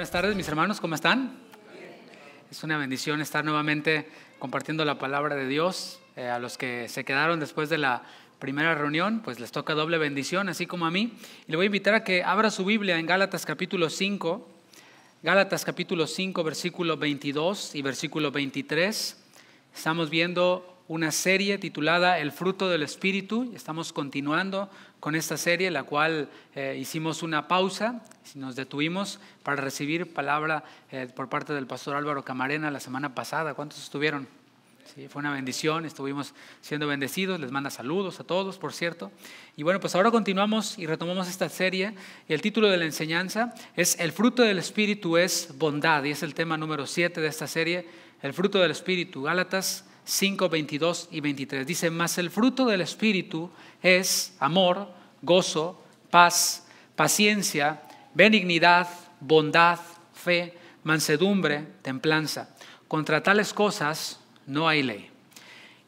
Buenas tardes, mis hermanos, ¿cómo están? Es una bendición estar nuevamente compartiendo la palabra de Dios. A los que se quedaron después de la primera reunión, pues les toca doble bendición, así como a mí. Y le voy a invitar a que abra su Biblia en Gálatas capítulo 5, versículo 22 y versículo 23. Estamos viendo una serie titulada El fruto del Espíritu. Estamos continuando con esta serie, la cual hicimos una pausa, nos detuvimos para recibir palabra por parte del pastor Álvaro Camarena la semana pasada. ¿Cuántos estuvieron? Sí, fue una bendición, estuvimos siendo bendecidos, les manda saludos a todos, por cierto. Y bueno, pues ahora continuamos y retomamos esta serie, y el título de la enseñanza es El fruto del Espíritu es bondad, y es el tema número 7 de esta serie, el fruto del Espíritu. Gálatas 5, 22 y 23. Dice: mas el fruto del Espíritu es amor, gozo, paz, paciencia, benignidad, bondad, fe, mansedumbre, templanza. Contra tales cosas no hay ley.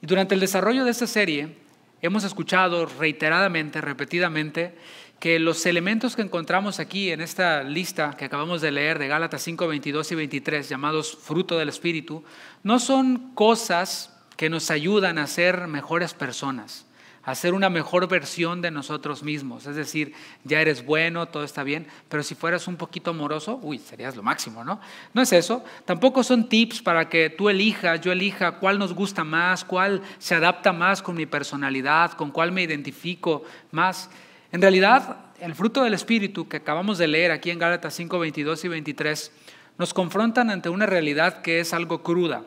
Y durante el desarrollo de esta serie hemos escuchado reiteradamente, repetidamente, que los elementos que encontramos aquí en esta lista que acabamos de leer de Gálatas 5, 22 y 23, llamados fruto del Espíritu, no son cosas que nos ayudan a ser mejores personas, a ser una mejor versión de nosotros mismos. Es decir, ya eres bueno, todo está bien, pero si fueras un poquito amoroso, serías lo máximo, ¿no? No es eso. Tampoco son tips para que tú elijas, yo elija cuál nos gusta más, cuál se adapta más con mi personalidad, con cuál me identifico más. En realidad, el fruto del Espíritu que acabamos de leer aquí en Gálatas 5, 22 y 23 nos confrontan ante una realidad que es algo cruda,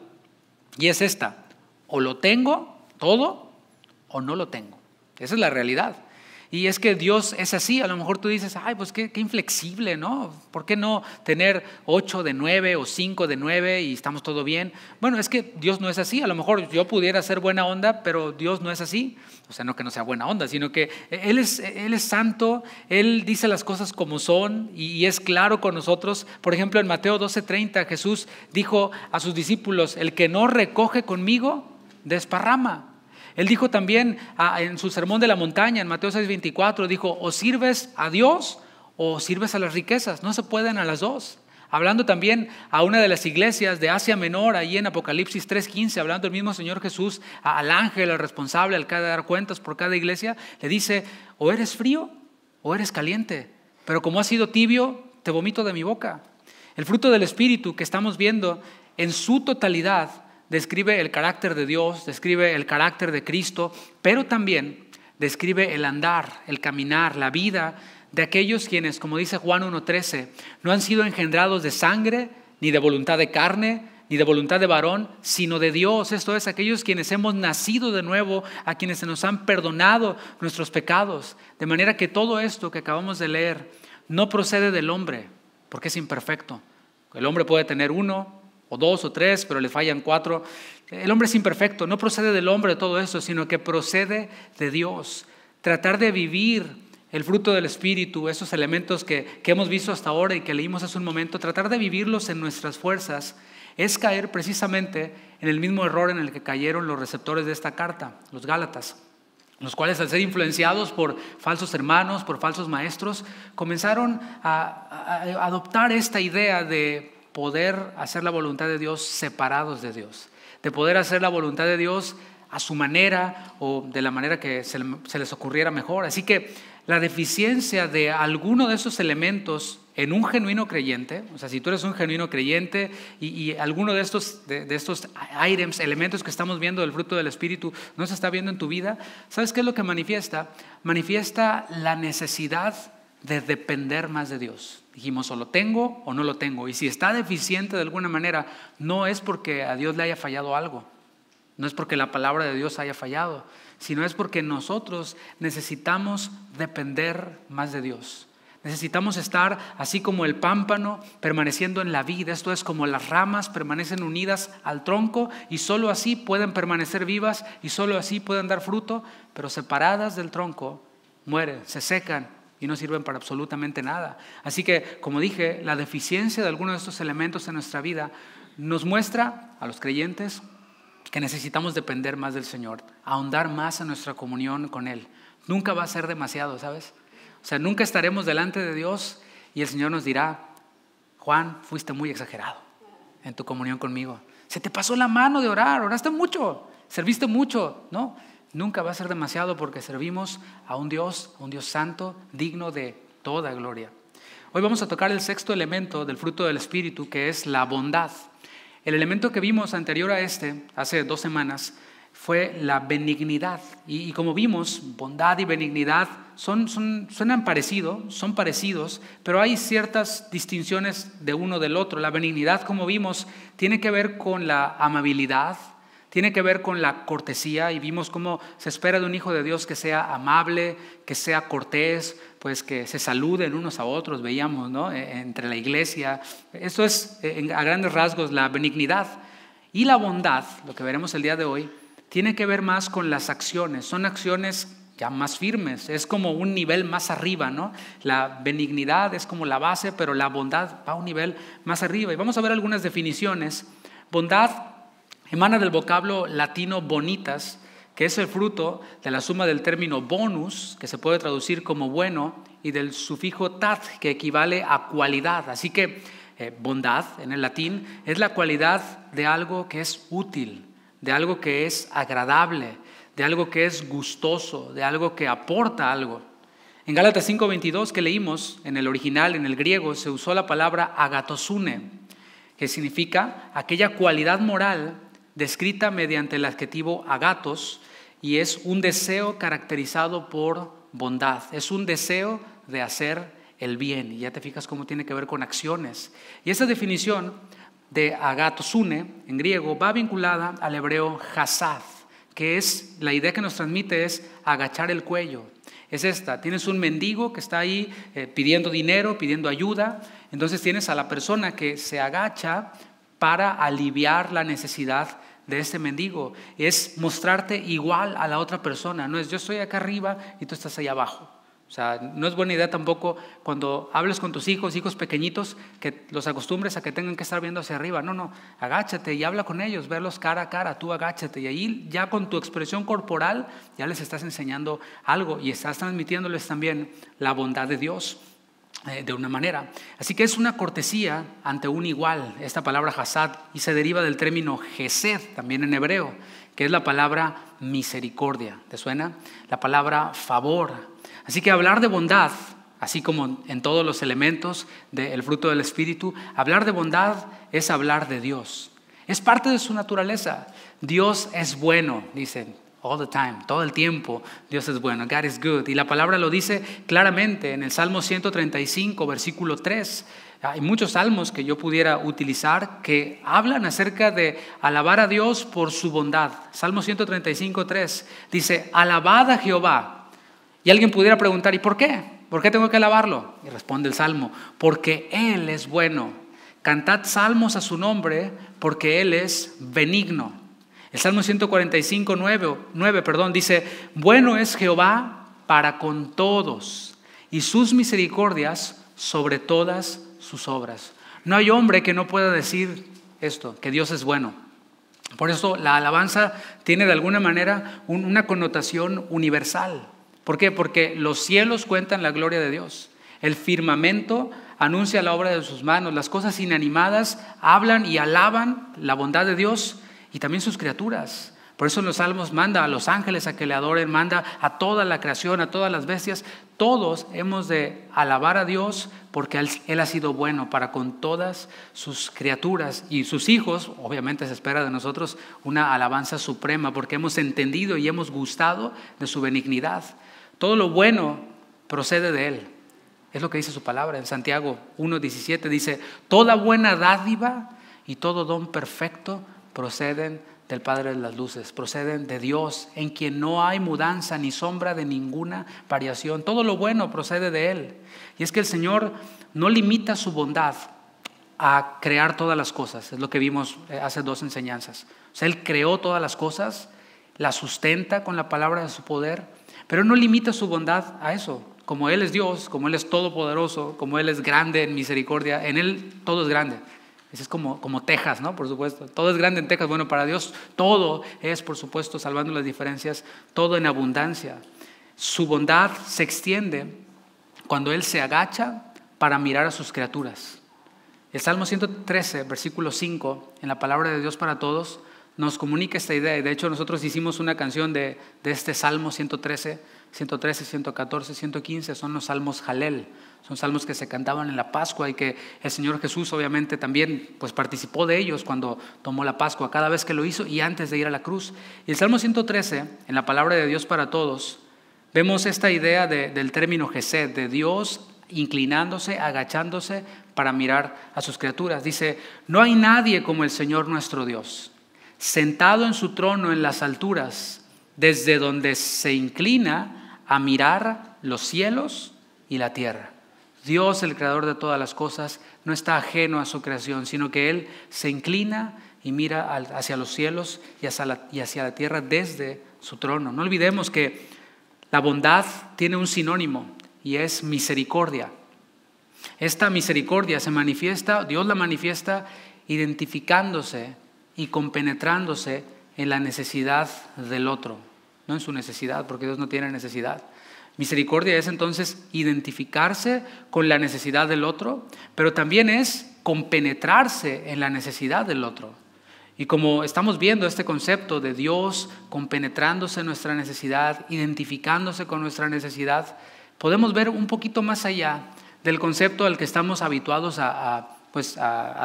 y es esta: o lo tengo todo o no lo tengo. Esa es la realidad. Y es que Dios es así. A lo mejor tú dices: ay, pues qué inflexible, ¿no? ¿Por qué no tener 8 de 9 o 5 de 9 y estamos todo bien? Bueno, es que Dios no es así. A lo mejor yo pudiera ser buena onda, pero Dios no es así. O sea, no que no sea buena onda, sino que Él es santo, Él dice las cosas como son y es claro con nosotros. Por ejemplo, en Mateo 12:30, Jesús dijo a sus discípulos: el que no recoge conmigo, desparrama. Él dijo también en su sermón de la montaña, en Mateo 6:24, dijo: o sirves a Dios o sirves a las riquezas, no se pueden a las dos. Hablando también a una de las iglesias de Asia Menor, ahí en Apocalipsis 3:15, hablando el mismo Señor Jesús al ángel, al responsable, al que ha de dar cuentas por cada iglesia, le dice: o eres frío o eres caliente, pero como has sido tibio, te vomito de mi boca. El fruto del Espíritu que estamos viendo en su totalidad describe el carácter de Dios, describe el carácter de Cristo, pero también describe el andar, el caminar, la vida de aquellos quienes, como dice Juan 1:13, no han sido engendrados de sangre, ni de voluntad de carne, ni de voluntad de varón, sino de Dios. Esto es, aquellos quienes hemos nacido de nuevo, a quienes se nos han perdonado nuestros pecados. De manera que todo esto que acabamos de leer no procede del hombre, porque es imperfecto. El hombre puede tener 1 o 2 o 3, pero le fallan 4. El hombre es imperfecto, no procede del hombre todo esto, sino que procede de Dios. Tratar de vivir el fruto del Espíritu, esos elementos que hemos visto hasta ahora y que leímos hace un momento, tratar de vivirlos en nuestras fuerzas, es caer precisamente en el mismo error en el que cayeron los receptores de esta carta, los Gálatas, los cuales, al ser influenciados por falsos hermanos, por falsos maestros, comenzaron a adoptar esta idea de poder hacer la voluntad de Dios separados de Dios, de poder hacer la voluntad de Dios a su manera o de la manera que se les ocurriera mejor. Así que la deficiencia de alguno de esos elementos en un genuino creyente, o sea, si tú eres un genuino creyente y alguno de estos items, elementos que estamos viendo del fruto del Espíritu no se está viendo en tu vida, ¿sabes qué es lo que manifiesta? Manifiesta la necesidad de depender más de Dios. Dijimos: o lo tengo o no lo tengo. Y si está deficiente de alguna manera, no es porque a Dios le haya fallado algo, no es porque la palabra de Dios haya fallado, sino es porque nosotros necesitamos depender más de Dios. Necesitamos estar así como el pámpano permaneciendo en la vid. Esto es, como las ramas permanecen unidas al tronco y solo así pueden permanecer vivas y solo así pueden dar fruto, pero separadas del tronco mueren, se secan y no sirven para absolutamente nada. Así que, como dije, la deficiencia de alguno de estos elementos en nuestra vida nos muestra a los creyentes que necesitamos depender más del Señor, ahondar más en nuestra comunión con Él. Nunca va a ser demasiado, ¿sabes? O sea, nunca estaremos delante de Dios y el Señor nos dirá: Juan, fuiste muy exagerado en tu comunión conmigo. Se te pasó la mano de orar, oraste mucho, serviste mucho. No, nunca va a ser demasiado porque servimos a un Dios santo, digno de toda gloria. Hoy vamos a tocar el sexto elemento del fruto del Espíritu, que es la bondad. El elemento que vimos anterior a hace 2 semanas, fue la benignidad. Y como vimos, bondad y benignidad suenan parecidos, son parecidos, pero hay ciertas distinciones de uno del otro. La benignidad, como vimos, tiene que ver con la amabilidad, tiene que ver con la cortesía, y vimos cómo se espera de un hijo de Dios que sea amable, que sea cortés, pues que se saluden unos a otros, veíamos, ¿no? Entre la iglesia. Eso es a grandes rasgos la benignidad. Y la bondad, lo que veremos el día de hoy, tiene que ver más con las acciones. Son acciones ya más firmes, es como un nivel más arriba, ¿no? La benignidad es como la base, pero la bondad va a un nivel más arriba. Y vamos a ver algunas definiciones. Bondad emana del vocablo latino bonitas, que es el fruto de la suma del término bonus, que se puede traducir como bueno, y del sufijo tat, que equivale a cualidad. Así que bondad en el latín es la cualidad de algo que es útil, de algo que es agradable, de algo que es gustoso, de algo que aporta algo. En Gálatas 5:22 que leímos, en el original, en el griego, se usó la palabra agatosune, que significa aquella cualidad moral descrita mediante el adjetivo agatos, y es un deseo caracterizado por bondad, es un deseo de hacer el bien. Y ya te fijas cómo tiene que ver con acciones. Y esa definición de agatosune en griego va vinculada al hebreo hasad, que es la idea que nos transmite es agachar el cuello. Es esta: tienes un mendigo que está ahí pidiendo dinero, pidiendo ayuda, entonces tienes a la persona que se agacha para aliviar la necesidad de este mendigo. Es mostrarte igual a la otra persona, no es yo estoy acá arriba y tú estás ahí abajo. O sea, no es buena idea tampoco cuando hables con tus hijos pequeñitos, que los acostumbres a que tengan que estar viendo hacia arriba. No, agáchate y habla con ellos, verlos cara a cara, tú agáchate. Y ahí ya con tu expresión corporal ya les estás enseñando algo y estás transmitiéndoles también la bondad de Dios de una manera. Así que es una cortesía ante un igual, esta palabra hasad, y se deriva del término gesed, también en hebreo, que es la palabra misericordia. ¿Te suena? La palabra favor. Así que hablar de bondad, así como en todos los elementos del fruto del Espíritu, hablar de bondad es hablar de Dios. Es parte de su naturaleza. Dios es bueno, dicen, all the time, todo el tiempo Dios es bueno, God is good. Y la palabra lo dice claramente en el Salmo 135, versículo 3. Hay muchos salmos que yo pudiera utilizar que hablan acerca de alabar a Dios por su bondad. Salmo 135, 3 dice, alabad a Jehová. Y alguien pudiera preguntar, ¿y por qué? ¿Por qué tengo que alabarlo? Y responde el Salmo, porque Él es bueno. Cantad salmos a su nombre, porque Él es benigno. El Salmo 145, 9 dice, bueno es Jehová para con todos, y sus misericordias sobre todas sus obras. No hay hombre que no pueda decir esto, que Dios es bueno. Por eso la alabanza tiene de alguna manera una connotación universal. ¿Por qué? Porque los cielos cuentan la gloria de Dios. El firmamento anuncia la obra de sus manos. Las cosas inanimadas hablan y alaban la bondad de Dios y también sus criaturas. Por eso en los salmos manda a los ángeles a que le adoren, manda a toda la creación, a todas las bestias. Todos hemos de alabar a Dios porque Él ha sido bueno para con todas sus criaturas. Y sus hijos, obviamente se espera de nosotros una alabanza suprema porque hemos entendido y hemos gustado de su benignidad. Todo lo bueno procede de Él. Es lo que dice su palabra en Santiago 1:17. Dice, toda buena dádiva y todo don perfecto proceden del Padre de las luces, proceden de Dios, en quien no hay mudanza ni sombra de ninguna variación. Todo lo bueno procede de Él. Y es que el Señor no limita su bondad a crear todas las cosas. Es lo que vimos hace 2 enseñanzas. O sea, Él creó todas las cosas, las sustenta con la palabra de su poder, pero no limita su bondad a eso. Como Él es Dios, como Él es todopoderoso, como Él es grande en misericordia, en Él todo es grande. Ese es como Texas, ¿no? Por supuesto. Todo es grande en Texas. Bueno, para Dios todo es, por supuesto, salvando las diferencias, todo en abundancia. Su bondad se extiende cuando Él se agacha para mirar a sus criaturas. El Salmo 113, versículo 5, en la palabra de Dios para todos, nos comunica esta idea. Y de hecho nosotros hicimos una canción de este Salmo 113, 114, 115, son los salmos Jalel. Son salmos que se cantaban en la Pascua y que el Señor Jesús obviamente también pues, participó de ellos cuando tomó la Pascua, cada vez que lo hizo y antes de ir a la cruz. Y el Salmo 113, en la palabra de Dios para todos, vemos esta idea del término Gesed, de Dios inclinándose, agachándose para mirar a sus criaturas. Dice, no hay nadie como el Señor nuestro Dios, sentado en su trono en las alturas, desde donde se inclina a mirar los cielos y la tierra. Dios, el creador de todas las cosas, no está ajeno a su creación, sino que Él se inclina y mira hacia los cielos y hacia la tierra desde su trono. No olvidemos que la bondad tiene un sinónimo y es misericordia. Esta misericordia se manifiesta, Dios la manifiesta identificándose y compenetrándose en la necesidad del otro, no en su necesidad, porque Dios no tiene necesidad. Misericordia es entonces identificarse con la necesidad del otro, pero también es compenetrarse en la necesidad del otro. Y como estamos viendo este concepto de Dios compenetrándose en nuestra necesidad, identificándose con nuestra necesidad, podemos ver un poquito más allá del concepto al que estamos habituados a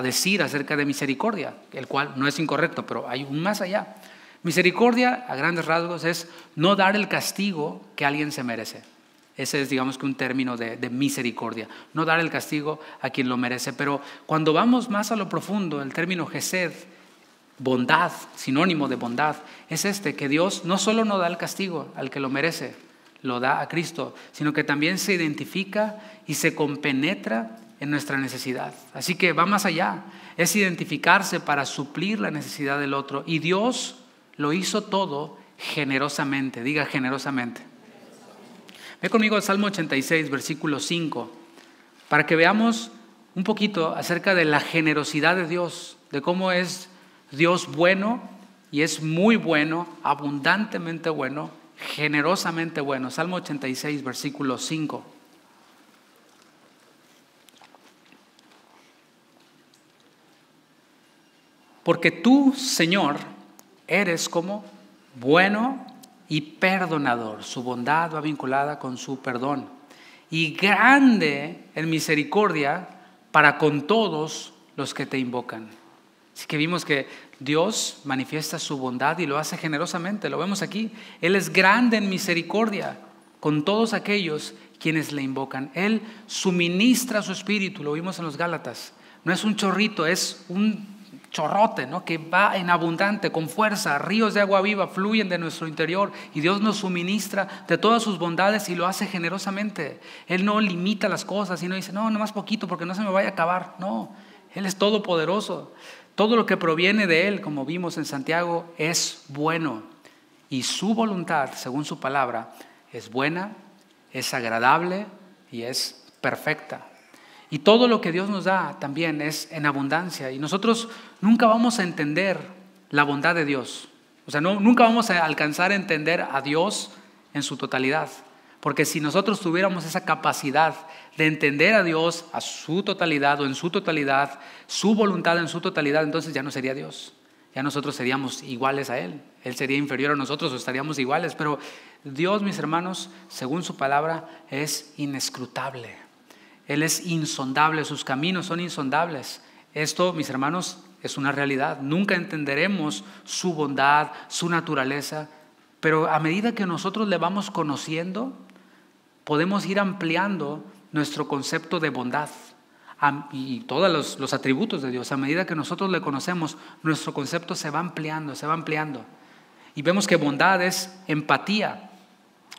decir acerca de misericordia, el cual no es incorrecto, pero hay un más allá. Misericordia, a grandes rasgos, es no dar el castigo que alguien se merece. Ese es, digamos, que un término de misericordia. No dar el castigo a quien lo merece. Pero cuando vamos más a lo profundo, el término gesed, bondad, sinónimo de bondad, es que Dios no solo no da el castigo al que lo merece, lo da a Cristo, sino que también se identifica y se compenetra en nuestra necesidad. Así que va más allá. Es identificarse para suplir la necesidad del otro. Y Dios lo hizo todo generosamente. Diga generosamente. Ve conmigo al Salmo 86, versículo 5, para que veamos un poquito acerca de la generosidad de Dios, de cómo es Dios bueno y es muy bueno, abundantemente bueno, generosamente bueno. Salmo 86, versículo 5. Porque tú, Señor, eres como bueno y perdonador. Su bondad va vinculada con su perdón. Y grande en misericordia para con todos los que te invocan. Así que vimos que Dios manifiesta su bondad y lo hace generosamente. Lo vemos aquí. Él es grande en misericordia con todos aquellos quienes le invocan. Él suministra su espíritu. Lo vimos en los Gálatas. No es un chorrito, es un chorrote, ¿no? Que va en abundante, con fuerza. Ríos de agua viva fluyen de nuestro interior y Dios nos suministra de todas sus bondades y lo hace generosamente. Él no limita las cosas y no dice, no, nomás poquito porque no se me vaya a acabar. No, Él es todopoderoso. Todo lo que proviene de Él, como vimos en Santiago, es bueno. Y su voluntad, según su palabra, es buena, es agradable y es perfecta. Y todo lo que Dios nos da también es en abundancia. Y nosotros nunca vamos a entender la bondad de Dios. O sea, nunca vamos a alcanzar a entender a Dios en su totalidad. Porque si nosotros tuviéramos esa capacidad de entender a Dios a su totalidad o en su totalidad, su voluntad en su totalidad, entonces ya no sería Dios. Ya nosotros seríamos iguales a Él. Él sería inferior a nosotros o estaríamos iguales. Pero Dios, mis hermanos, según su palabra, es inescrutable. Él es insondable, sus caminos son insondables. Esto, mis hermanos, es una realidad. Nunca entenderemos su bondad, su naturaleza, pero a medida que nosotros le vamos conociendo, podemos ir ampliando nuestro concepto de bondad y todos los atributos de Dios. A medida que nosotros le conocemos, nuestro concepto se va ampliando, se va ampliando. Y vemos que bondad es empatía,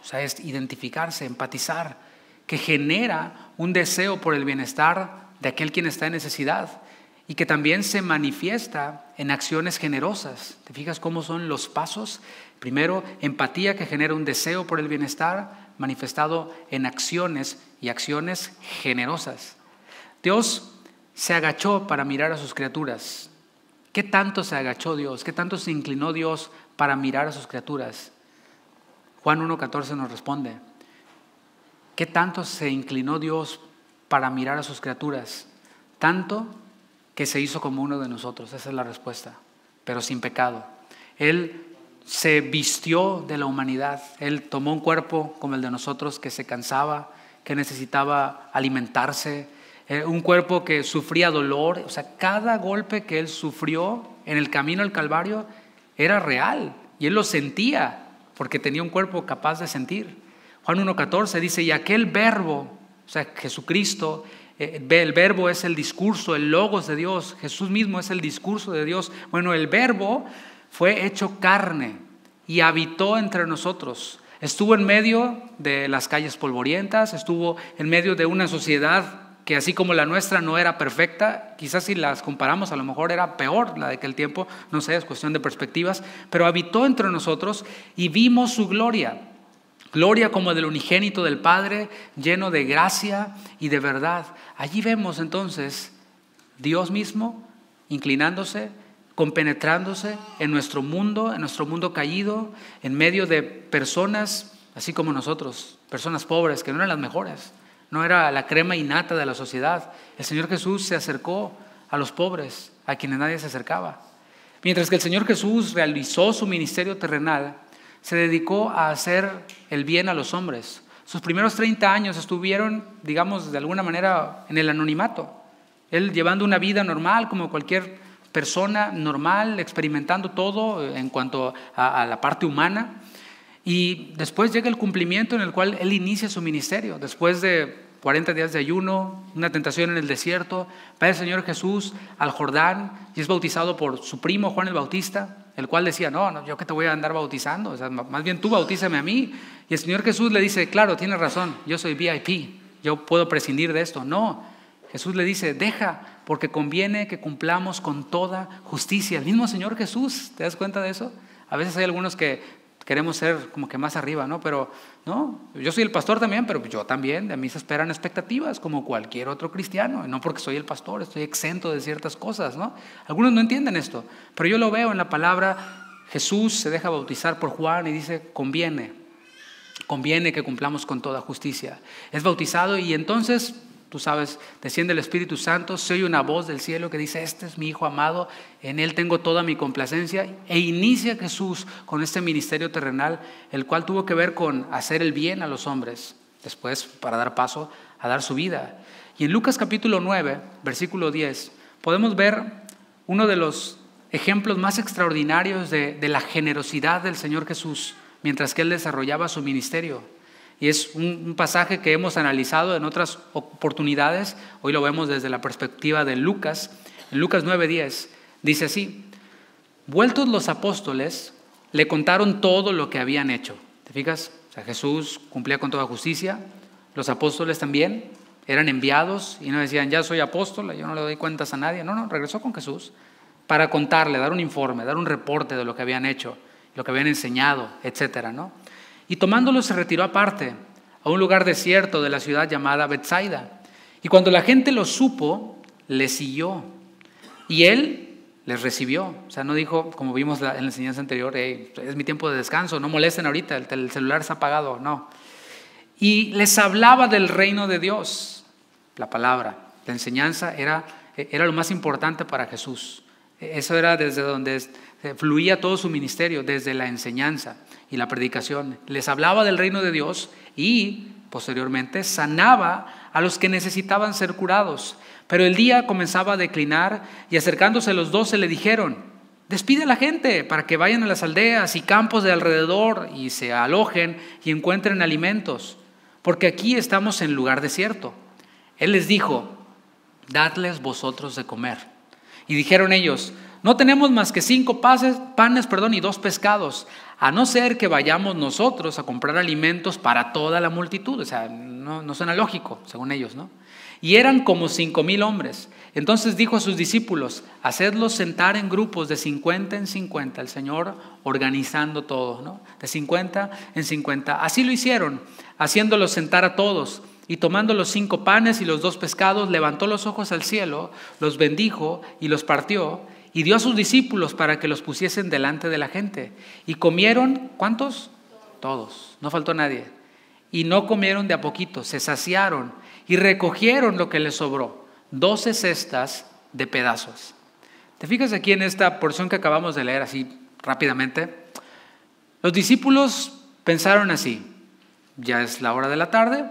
o sea, es identificarse, empatizar, que genera un deseo por el bienestar de aquel quien está en necesidad y que también se manifiesta en acciones generosas. ¿Te fijas cómo son los pasos? Primero, empatía que genera un deseo por el bienestar manifestado en acciones y acciones generosas. Dios se agachó para mirar a sus criaturas. ¿Qué tanto se agachó Dios? ¿Qué tanto se inclinó Dios para mirar a sus criaturas? Juan 1:14 nos responde. ¿Qué tanto se inclinó Dios para mirar a sus criaturas? Tanto que se hizo como uno de nosotros. Esa es la respuesta, pero sin pecado. Él se vistió de la humanidad. Él tomó un cuerpo como el de nosotros, que se cansaba, que necesitaba alimentarse, un cuerpo que sufría dolor. O sea, cada golpe que Él sufrió en el camino al Calvario era real y Él lo sentía porque tenía un cuerpo capaz de sentir. Juan 1:14 dice: y aquel verbo, o sea, Jesucristo, el verbo es el discurso, el logos de Dios. Jesús mismo es el discurso de Dios. Bueno, el verbo fue hecho carne y habitó entre nosotros. Estuvo en medio de las calles polvorientas, estuvo en medio de una sociedad que, así como la nuestra no era perfecta, quizás si las comparamos a lo mejor era peor la de aquel tiempo, no sé, es cuestión de perspectivas, pero habitó entre nosotros y vimos su gloria. Gloria como del unigénito del Padre, lleno de gracia y de verdad. Allí vemos entonces Dios mismo inclinándose, compenetrándose en nuestro mundo caído, en medio de personas así como nosotros, personas pobres que no eran las mejores, no era la crema innata de la sociedad. El Señor Jesús se acercó a los pobres, a quienes nadie se acercaba. Mientras que el Señor Jesús realizó su ministerio terrenal, se dedicó a hacer el bien a los hombres. Sus primeros 30 años estuvieron, digamos, de alguna manera en el anonimato. Él llevando una vida normal como cualquier persona normal, experimentando todo en cuanto a la parte humana. Y después llega el cumplimiento en el cual Él inicia su ministerio. Después de 40 días de ayuno, una tentación en el desierto, va el Señor Jesús al Jordán y es bautizado por su primo Juan el Bautista, el cual decía: no, yo que te voy a andar bautizando, o sea, más bien tú bautízame a mí. Y el Señor Jesús le dice: claro, tienes razón, yo soy VIP, yo puedo prescindir de esto. No, Jesús le dice: deja, porque conviene que cumplamos con toda justicia. El mismo Señor Jesús, ¿te das cuenta de eso? A veces hay algunos que queremos ser como que más arriba, ¿no? Pero no, yo soy el pastor también, pero yo también, de mí se esperan expectativas como cualquier otro cristiano. Y no porque soy el pastor, estoy exento de ciertas cosas, ¿no? Algunos no entienden esto, pero yo lo veo en la palabra. Jesús se deja bautizar por Juan y dice: conviene que cumplamos con toda justicia. Es bautizado y entonces, tú sabes, desciende el Espíritu Santo, se oye una voz del cielo que dice: este es mi Hijo amado, en Él tengo toda mi complacencia. E inicia Jesús con este ministerio terrenal, el cual tuvo que ver con hacer el bien a los hombres, después para dar paso a dar su vida. Y en Lucas capítulo 9, versículo 10, podemos ver uno de los ejemplos más extraordinarios de la generosidad del Señor Jesús mientras que Él desarrollaba su ministerio. Y es un pasaje que hemos analizado en otras oportunidades. Hoy lo vemos desde la perspectiva de Lucas. En Lucas 9:10 dice así: vueltos los apóstoles, le contaron todo lo que habían hecho. ¿Te fijas? O sea, Jesús cumplía con toda justicia. Los apóstoles también eran enviados y no decían: ya soy apóstol, yo no le doy cuentas a nadie. No, regresó con Jesús para contarle, dar un informe, dar un reporte de lo que habían hecho, lo que habían enseñado, etcétera, ¿no? Y tomándolo se retiró aparte, a un lugar desierto de la ciudad llamada Betsaida. Y cuando la gente lo supo, le siguió. Y Él les recibió. O sea, no dijo, como vimos en la enseñanza anterior: hey, es mi tiempo de descanso, no molesten ahorita, el celular está apagado. No. Y les hablaba del reino de Dios. La palabra, la enseñanza era lo más importante para Jesús. Eso era desde donde fluía todo su ministerio, desde la enseñanza y la predicación. Les hablaba del reino de Dios y posteriormente sanaba a los que necesitaban ser curados. Pero el día comenzaba a declinar y acercándose los 12 le dijeron: despide a la gente para que vayan a las aldeas y campos de alrededor y se alojen y encuentren alimentos, porque aquí estamos en lugar desierto. Él les dijo: dadles vosotros de comer. Y dijeron ellos: no tenemos más que 5 panes y 2 pescados, a no ser que vayamos nosotros a comprar alimentos para toda la multitud. O sea, no suena lógico, según ellos, ¿no? Y eran como 5,000 hombres. Entonces dijo a sus discípulos: hacedlos sentar en grupos de 50 en 50. El Señor organizando todo, ¿no? De 50 en 50. Así lo hicieron, haciéndolos sentar a todos. Y tomando los 5 panes y los 2 pescados, levantó los ojos al cielo, los bendijo y los partió, y dio a sus discípulos para que los pusiesen delante de la gente. Y comieron, ¿cuántos? Todos, no faltó nadie. Y no comieron de a poquito, se saciaron y recogieron lo que les sobró, 12 cestas de pedazos. ¿Te fijas aquí en esta porción que acabamos de leer así rápidamente? Los discípulos pensaron así: ya es la hora de la tarde,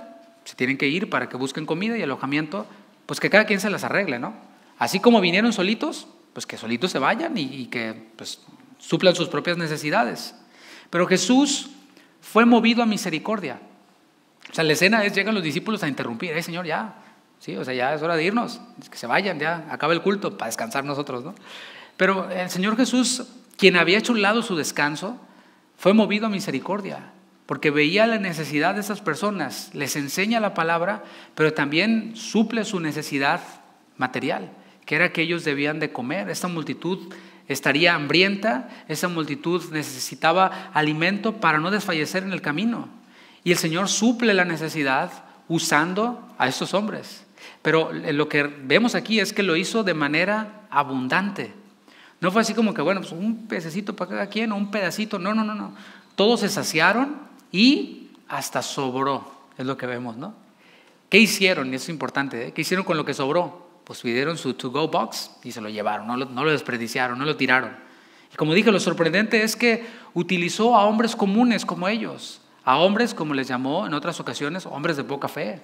se tienen que ir para que busquen comida y alojamiento, pues que cada quien se las arregle, ¿no? Así como vinieron solitos, pues que solitos se vayan y que pues, suplan sus propias necesidades. Pero Jesús fue movido a misericordia. O sea, la escena es, llegan los discípulos a interrumpir: Señor, ya, sí, o sea, ya es hora de irnos, que se vayan, ya, acaba el culto para descansar nosotros, ¿no? Pero el Señor Jesús, quien había hecho a un lado su descanso, fue movido a misericordia, porque veía la necesidad de esas personas, les enseña la palabra, pero también suple su necesidad material, que era que ellos debían de comer. Esta multitud estaría hambrienta, esa multitud necesitaba alimento para no desfallecer en el camino. Y el Señor suple la necesidad usando a estos hombres. Pero lo que vemos aquí es que lo hizo de manera abundante. No fue así como que, bueno, pues un pececito para cada quien o un pedacito. No. Todos se saciaron y hasta sobró, es lo que vemos, ¿no? ¿Qué hicieron? Y eso es importante, ¿eh? ¿Qué hicieron con lo que sobró? Pues pidieron su to-go box y se lo llevaron, no lo desperdiciaron, no lo tiraron. Y como dije, lo sorprendente es que utilizó a hombres comunes como ellos, a hombres, como les llamó en otras ocasiones, hombres de poca fe,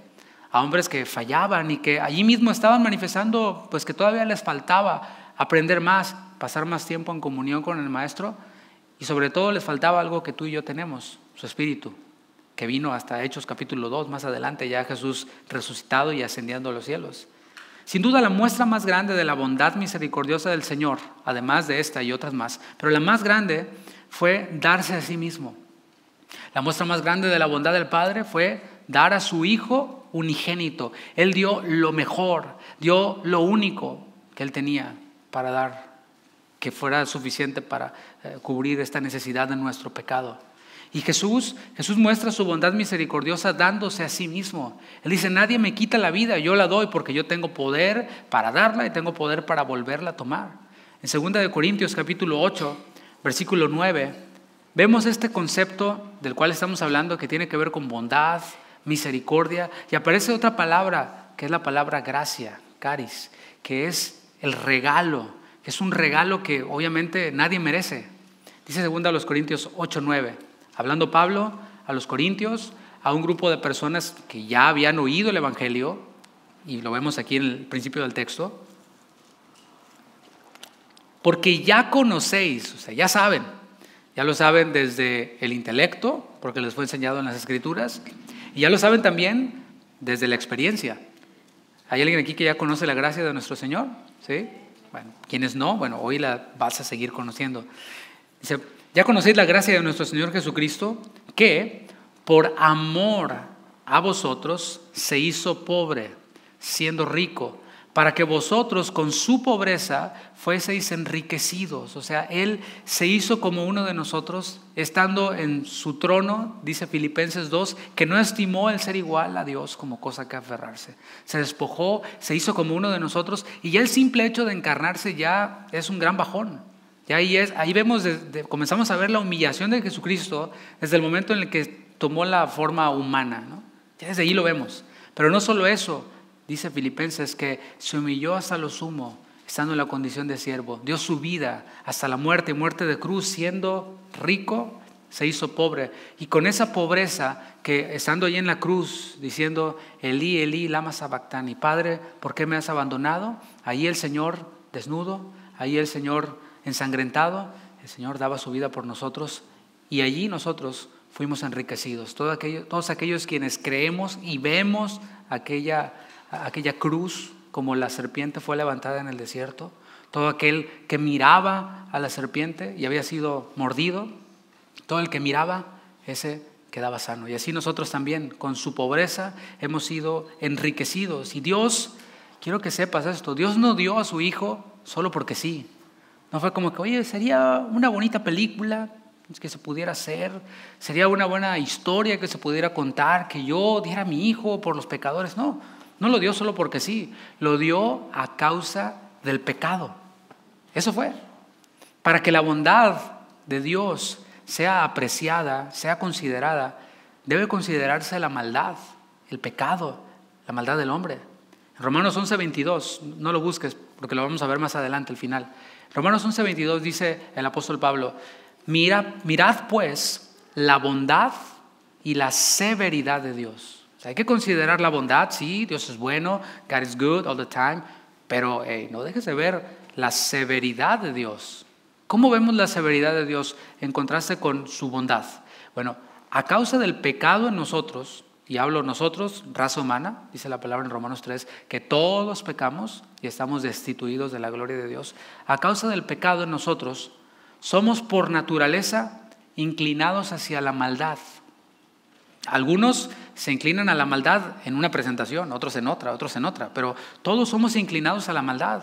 a hombres que fallaban y que allí mismo estaban manifestando pues que todavía les faltaba aprender más, pasar más tiempo en comunión con el Maestro, y sobre todo les faltaba algo que tú y yo tenemos: su Espíritu, que vino hasta Hechos capítulo 2, más adelante, ya Jesús resucitado y ascendiendo a los cielos. Sin duda la muestra más grande de la bondad misericordiosa del Señor, además de esta y otras más, pero la más grande fue darse a sí mismo. La muestra más grande de la bondad del Padre fue dar a su Hijo unigénito. Él dio lo mejor, dio lo único que Él tenía para dar, que fuera suficiente para cubrir esta necesidad de nuestro pecado. Y Jesús muestra su bondad misericordiosa dándose a sí mismo. Él dice: nadie me quita la vida, yo la doy porque yo tengo poder para darla y tengo poder para volverla a tomar. En 2 Corintios capítulo 8, versículo 9, vemos este concepto del cual estamos hablando, que tiene que ver con bondad, misericordia, y aparece otra palabra, que es la palabra gracia, caris, que es el regalo, que es un regalo que obviamente nadie merece. Dice 2 Corintios 8, 9. Hablando Pablo a los corintios, a un grupo de personas que ya habían oído el Evangelio, y lo vemos aquí en el principio del texto: porque ya conocéis, o sea, ya saben, ya lo saben desde el intelecto, porque les fue enseñado en las Escrituras, y ya lo saben también desde la experiencia. ¿Hay alguien aquí que ya conoce la gracia de nuestro Señor? ¿Sí? Bueno, quienes no, bueno, hoy la vas a seguir conociendo. Dice: ya conocéis la gracia de nuestro Señor Jesucristo, que por amor a vosotros se hizo pobre, siendo rico, para que vosotros con su pobreza fueseis enriquecidos. O sea, Él se hizo como uno de nosotros, estando en su trono, dice Filipenses 2, que no estimó el ser igual a Dios como cosa que aferrarse. Se despojó, se hizo como uno de nosotros, y ya el simple hecho de encarnarse ya es un gran bajón. Y ahí vemos, comenzamos a ver la humillación de Jesucristo desde el momento en el que tomó la forma humana, ¿no? Ya desde ahí lo vemos. Pero no solo eso, dice Filipenses, que se humilló hasta lo sumo, estando en la condición de siervo. Dio su vida hasta la muerte, muerte de cruz, siendo rico, se hizo pobre. Y con esa pobreza, que estando allí en la cruz, diciendo: Elí, Elí, lama sabactani, Padre, ¿por qué me has abandonado? Ahí el Señor desnudo, ahí el Señor ensangrentado, el Señor daba su vida por nosotros, y allí nosotros fuimos enriquecidos. Todos aquellos quienes creemos y vemos aquella cruz como la serpiente fue levantada en el desierto, todo aquel que miraba a la serpiente y había sido mordido, todo el que miraba, ese quedaba sano. Y así nosotros también, con su pobreza, hemos sido enriquecidos. Y Dios, quiero que sepas esto, Dios no dio a su Hijo solo porque sí. No fue como que, oye, sería una bonita película que se pudiera hacer, sería una buena historia que se pudiera contar, que yo diera a mi hijo por los pecadores. No lo dio solo porque sí, lo dio a causa del pecado. Eso fue. Para que la bondad de Dios sea apreciada, sea considerada, debe considerarse la maldad, el pecado, la maldad del hombre. En Romanos 11:22, no lo busques porque lo vamos a ver más adelante al final. Romanos 11:22 dice el apóstol Pablo, mirad pues la bondad y la severidad de Dios. O sea, hay que considerar la bondad, sí, Dios es bueno, God is good all the time, pero no dejes de ver la severidad de Dios. ¿Cómo vemos la severidad de Dios en contraste con su bondad? Bueno, a causa del pecado en nosotros, y hablo nosotros, raza humana, dice la palabra en Romanos 3, que todos pecamos y estamos destituidos de la gloria de Dios. A causa del pecado en nosotros, somos por naturaleza inclinados hacia la maldad. Algunos se inclinan a la maldad en una presentación, otros en otra, pero todos somos inclinados a la maldad,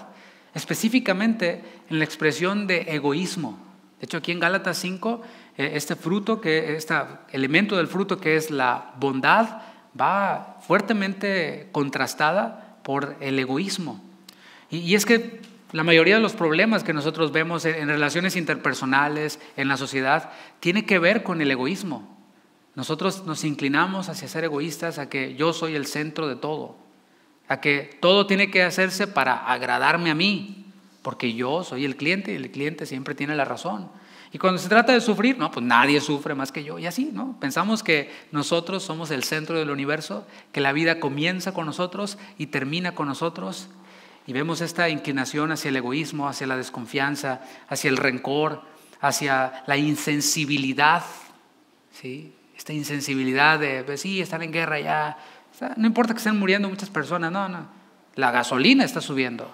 específicamente en la expresión de egoísmo. De hecho, aquí en Gálatas 5, este elemento del fruto que es la bondad va fuertemente contrastada por el egoísmo. Y es que la mayoría de los problemas que nosotros vemos en relaciones interpersonales, en la sociedad, tiene que ver con el egoísmo. Nosotros nos inclinamos hacia ser egoístas, a que yo soy el centro de todo, a que todo tiene que hacerse para agradarme a mí, porque yo soy el cliente y el cliente siempre tiene la razón. Y cuando se trata de sufrir, no, pues nadie sufre más que yo, y así, ¿no? Pensamos que nosotros somos el centro del universo, que la vida comienza con nosotros y termina con nosotros, y vemos esta inclinación hacia el egoísmo, hacia la desconfianza, hacia el rencor, hacia la insensibilidad, ¿sí? Esta insensibilidad de, pues sí, están en guerra ya, o sea, no importa que estén muriendo muchas personas, no, la gasolina está subiendo.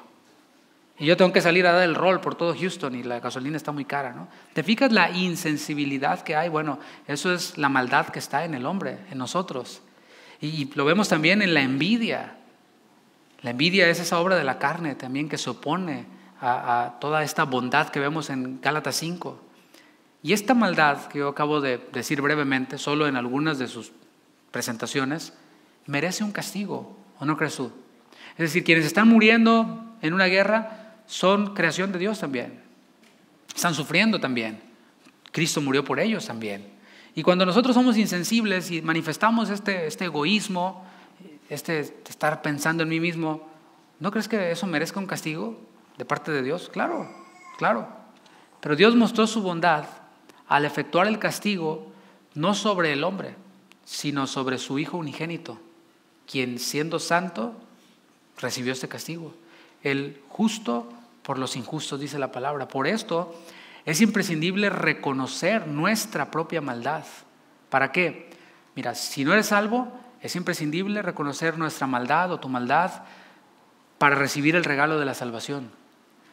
Y yo tengo que salir a dar el rol por todo Houston y la gasolina está muy cara, ¿no? ¿Te fijas la insensibilidad que hay? Bueno, eso es la maldad que está en el hombre, en nosotros. Y lo vemos también en la envidia. La envidia es esa obra de la carne también que se opone a toda esta bondad que vemos en Gálatas 5. Y esta maldad que yo acabo de decir brevemente, solo en algunas de sus presentaciones, merece un castigo, ¿o no crees tú? Es decir, quienes están muriendo en una guerra son creación de Dios también. Están sufriendo también. Cristo murió por ellos también. Y cuando nosotros somos insensibles y manifestamos este egoísmo, estar pensando en mí mismo, ¿no crees que eso merezca un castigo de parte de Dios? Claro, claro. Pero Dios mostró su bondad al efectuar el castigo no sobre el hombre, sino sobre su Hijo unigénito, quien siendo santo recibió este castigo. El justo por los injustos, dice la palabra. Por esto es imprescindible reconocer nuestra propia maldad. ¿Para qué? Mira, si no eres salvo, es imprescindible reconocer nuestra maldad o tu maldad para recibir el regalo de la salvación.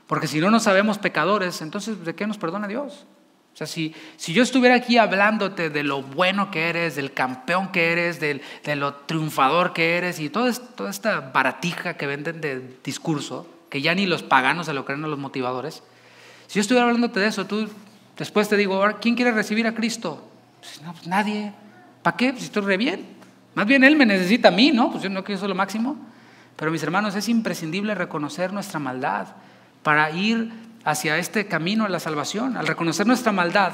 Porque si no nos sabemos pecadores, entonces ¿de qué nos perdona Dios? O sea, si yo estuviera aquí hablándote de lo bueno que eres, del campeón que eres, de lo triunfador que eres y toda esta baratija que venden de discurso, que ya ni los paganos se lo creen a los motivadores, si yo estuviera hablándote de eso, tú después te digo, ¿quién quiere recibir a Cristo? Pues, no, pues nadie. ¿Para qué? Pues estoy re bien. Más bien Él me necesita a mí, ¿no? Pues yo no quiero ser lo máximo. Pero mis hermanos, es imprescindible reconocer nuestra maldad para ir hacia este camino a la salvación. Al reconocer nuestra maldad,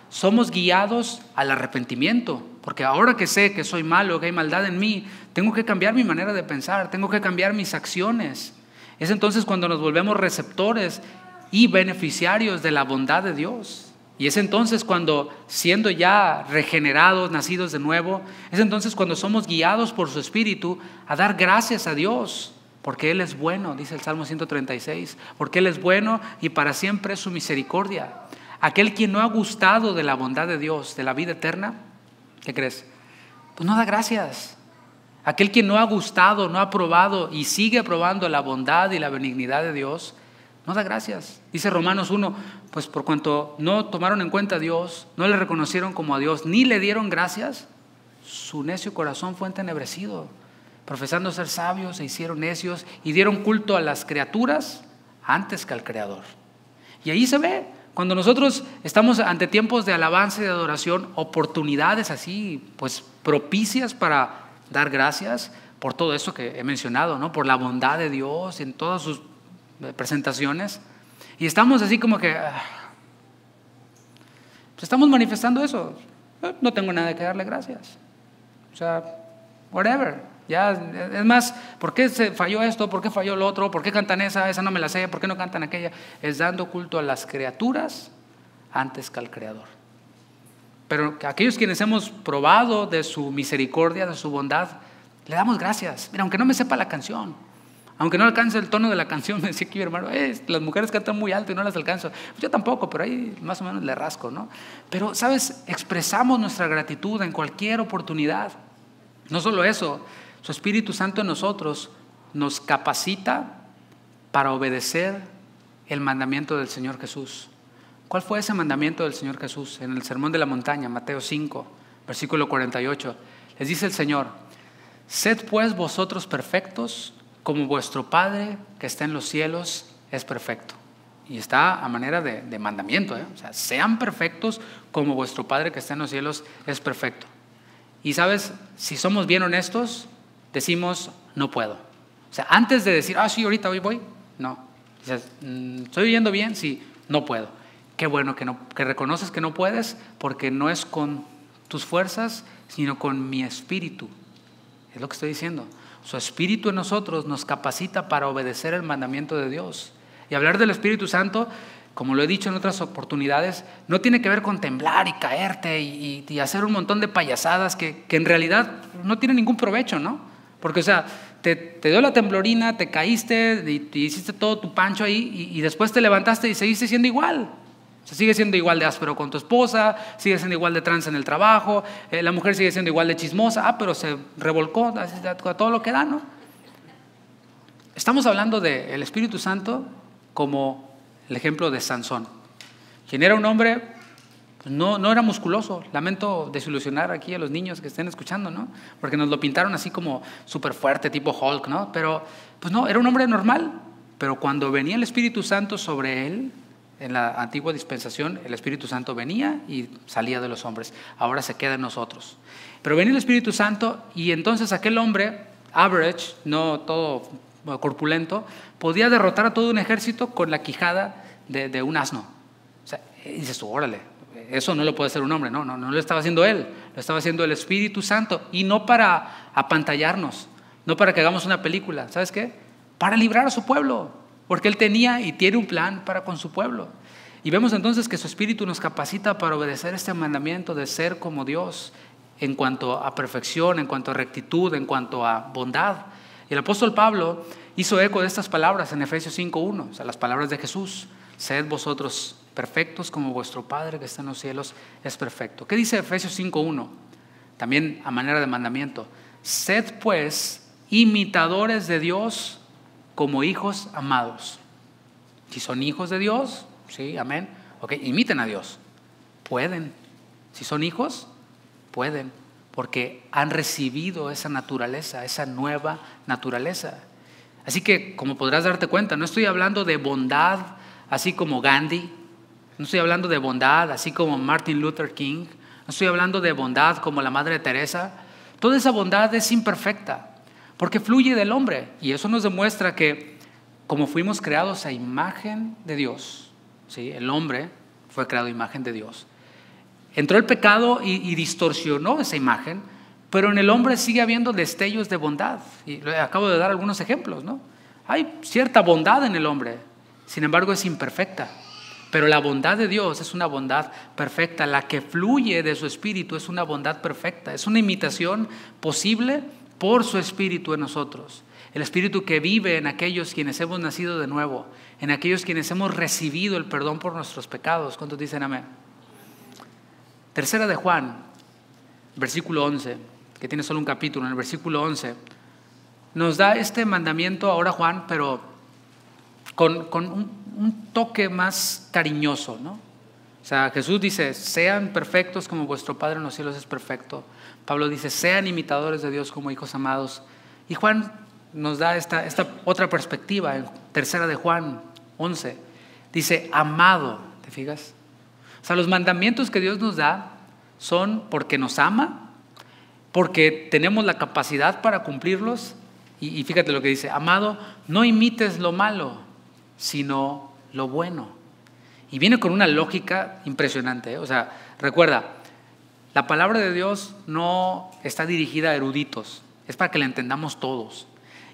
somos guiados al arrepentimiento, porque ahora que sé que soy malo, que hay maldad en mí, tengo que cambiar mi manera de pensar, tengo que cambiar mis acciones. Es entonces cuando nos volvemos receptores y beneficiarios de la bondad de Dios. Y es entonces cuando, siendo ya regenerados, nacidos de nuevo, es entonces cuando somos guiados por su Espíritu a dar gracias a Dios. Porque Él es bueno, dice el Salmo 136, porque Él es bueno y para siempre es su misericordia. Aquel quien no ha gustado de la bondad de Dios, de la vida eterna, ¿qué crees? Pues no da gracias. Aquel quien no ha gustado, no ha probado y sigue probando la bondad y la benignidad de Dios, no da gracias. Dice Romanos 1, pues por cuanto no tomaron en cuenta a Dios, no le reconocieron como a Dios, ni le dieron gracias, su necio corazón fue entenebrecido. Profesando ser sabios, se hicieron necios y dieron culto a las criaturas antes que al Creador. Y ahí se ve, cuando nosotros estamos ante tiempos de alabanza y de adoración, oportunidades así, pues propicias para dar gracias por todo eso que he mencionado, ¿no? Por la bondad de Dios en todas sus presentaciones. Y estamos así como que, pues estamos manifestando eso. No tengo nada que darle gracias. O sea, whatever. Ya, es más, ¿por qué se falló esto? ¿Por qué falló lo otro? ¿Por qué cantan esa? Esa no me la sé. ¿Por qué no cantan aquella? Es dando culto a las criaturas antes que al Creador. Pero aquellos quienes hemos probado de su misericordia, de su bondad, le damos gracias. Mira, aunque no me sepa la canción, aunque no alcance el tono de la canción, me decía aquí mi hermano, las mujeres cantan muy alto y no las alcanzo. Pues yo tampoco, pero ahí más o menos le rasco, ¿no? Pero, ¿sabes? Expresamos nuestra gratitud en cualquier oportunidad. No solo eso, su Espíritu Santo en nosotros nos capacita para obedecer el mandamiento del Señor Jesús. ¿Cuál fue ese mandamiento del Señor Jesús? En el Sermón de la Montaña, Mateo 5, versículo 48. Les dice el Señor: sed pues vosotros perfectos, como vuestro Padre que está en los cielos es perfecto. Y está a manera de mandamiento, ¿eh? O sea, sean perfectos como vuestro Padre que está en los cielos es perfecto. Y sabes, si somos bien honestos, decimos, no puedo. O sea, antes de decir, sí, ahorita hoy voy, no. Dices, ¿estoy viviendo bien? Sí, no puedo. Qué bueno que reconoces que no puedes, porque no es con tus fuerzas, sino con mi espíritu. Es lo que estoy diciendo. Su Espíritu en nosotros nos capacita para obedecer el mandamiento de Dios. Y hablar del Espíritu Santo, como lo he dicho en otras oportunidades, no tiene que ver con temblar y caerte y hacer un montón de payasadas que en realidad no tienen ningún provecho, ¿no? Porque, o sea, te dio la temblorina, te caíste y hiciste todo tu pancho ahí y después te levantaste y seguiste siendo igual. O sea, sigue siendo igual de áspero con tu esposa, sigue siendo igual de tranza en el trabajo, la mujer sigue siendo igual de chismosa, pero se revolcó a todo lo que da, ¿no? Estamos hablando del Espíritu Santo como el ejemplo de Sansón, quien era un hombre, pues no era musculoso. Lamento desilusionar aquí a los niños que estén escuchando, ¿no? Porque nos lo pintaron así como súper fuerte, tipo Hulk, ¿no? Pero, pues no, era un hombre normal. Pero cuando venía el Espíritu Santo sobre él, en la antigua dispensación, el Espíritu Santo venía y salía de los hombres. Ahora se queda en nosotros. Pero venía el Espíritu Santo y entonces aquel hombre, average, no todo corpulento, podía derrotar a todo un ejército con la quijada de un asno. O sea, y dices tú, órale, eso no lo puede hacer un hombre. No lo estaba haciendo él, lo estaba haciendo el Espíritu Santo. Y no para apantallarnos, no para que hagamos una película. ¿Sabes qué? Para librar a su pueblo. Porque Él tenía y tiene un plan para con su pueblo. Y vemos entonces que su Espíritu nos capacita para obedecer este mandamiento de ser como Dios en cuanto a perfección, en cuanto a rectitud, en cuanto a bondad. Y el apóstol Pablo hizo eco de estas palabras en Efesios 5:1, o sea, las palabras de Jesús: sed vosotros perfectos como vuestro Padre que está en los cielos es perfecto. ¿Qué dice Efesios 5:1? También a manera de mandamiento: sed pues imitadores de Dios como hijos amados. Si son hijos de Dios, sí, amén. Ok, imiten a Dios. Pueden. Si son hijos, pueden. Porque han recibido esa naturaleza, esa nueva naturaleza. Así que, como podrás darte cuenta, no estoy hablando de bondad así como Gandhi. No estoy hablando de bondad así como Martin Luther King. No estoy hablando de bondad como la Madre Teresa. Toda esa bondad es imperfecta, porque fluye del hombre. Y eso nos demuestra que como fuimos creados a imagen de Dios, ¿sí? El hombre fue creado a imagen de Dios. Entró el pecado y distorsionó esa imagen, pero en el hombre sigue habiendo destellos de bondad. Y acabo de dar algunos ejemplos, ¿no? Hay cierta bondad en el hombre, sin embargo es imperfecta. Pero la bondad de Dios es una bondad perfecta. La que fluye de su Espíritu es una bondad perfecta. Es una imitación posible por su Espíritu en nosotros. El Espíritu que vive en aquellos quienes hemos nacido de nuevo, en aquellos quienes hemos recibido el perdón por nuestros pecados. ¿Cuántos dicen amén? Tercera de Juan, versículo 11, que tiene solo un capítulo. En el versículo 11 nos da este mandamiento ahora Juan, pero con un toque más cariñoso, ¿no? O sea, Jesús dice: sean perfectos como vuestro Padre en los cielos es perfecto. Pablo dice: sean imitadores de Dios como hijos amados. Y Juan nos da esta otra perspectiva en tercera de Juan 11. Dice: amado, ¿te fijas? O sea, los mandamientos que Dios nos da son porque nos ama, porque tenemos la capacidad para cumplirlos. Y fíjate lo que dice: amado, no imites lo malo, sino lo bueno. Y viene con una lógica impresionante, ¿eh? O sea, recuerda, la palabra de Dios no está dirigida a eruditos, es para que la entendamos todos.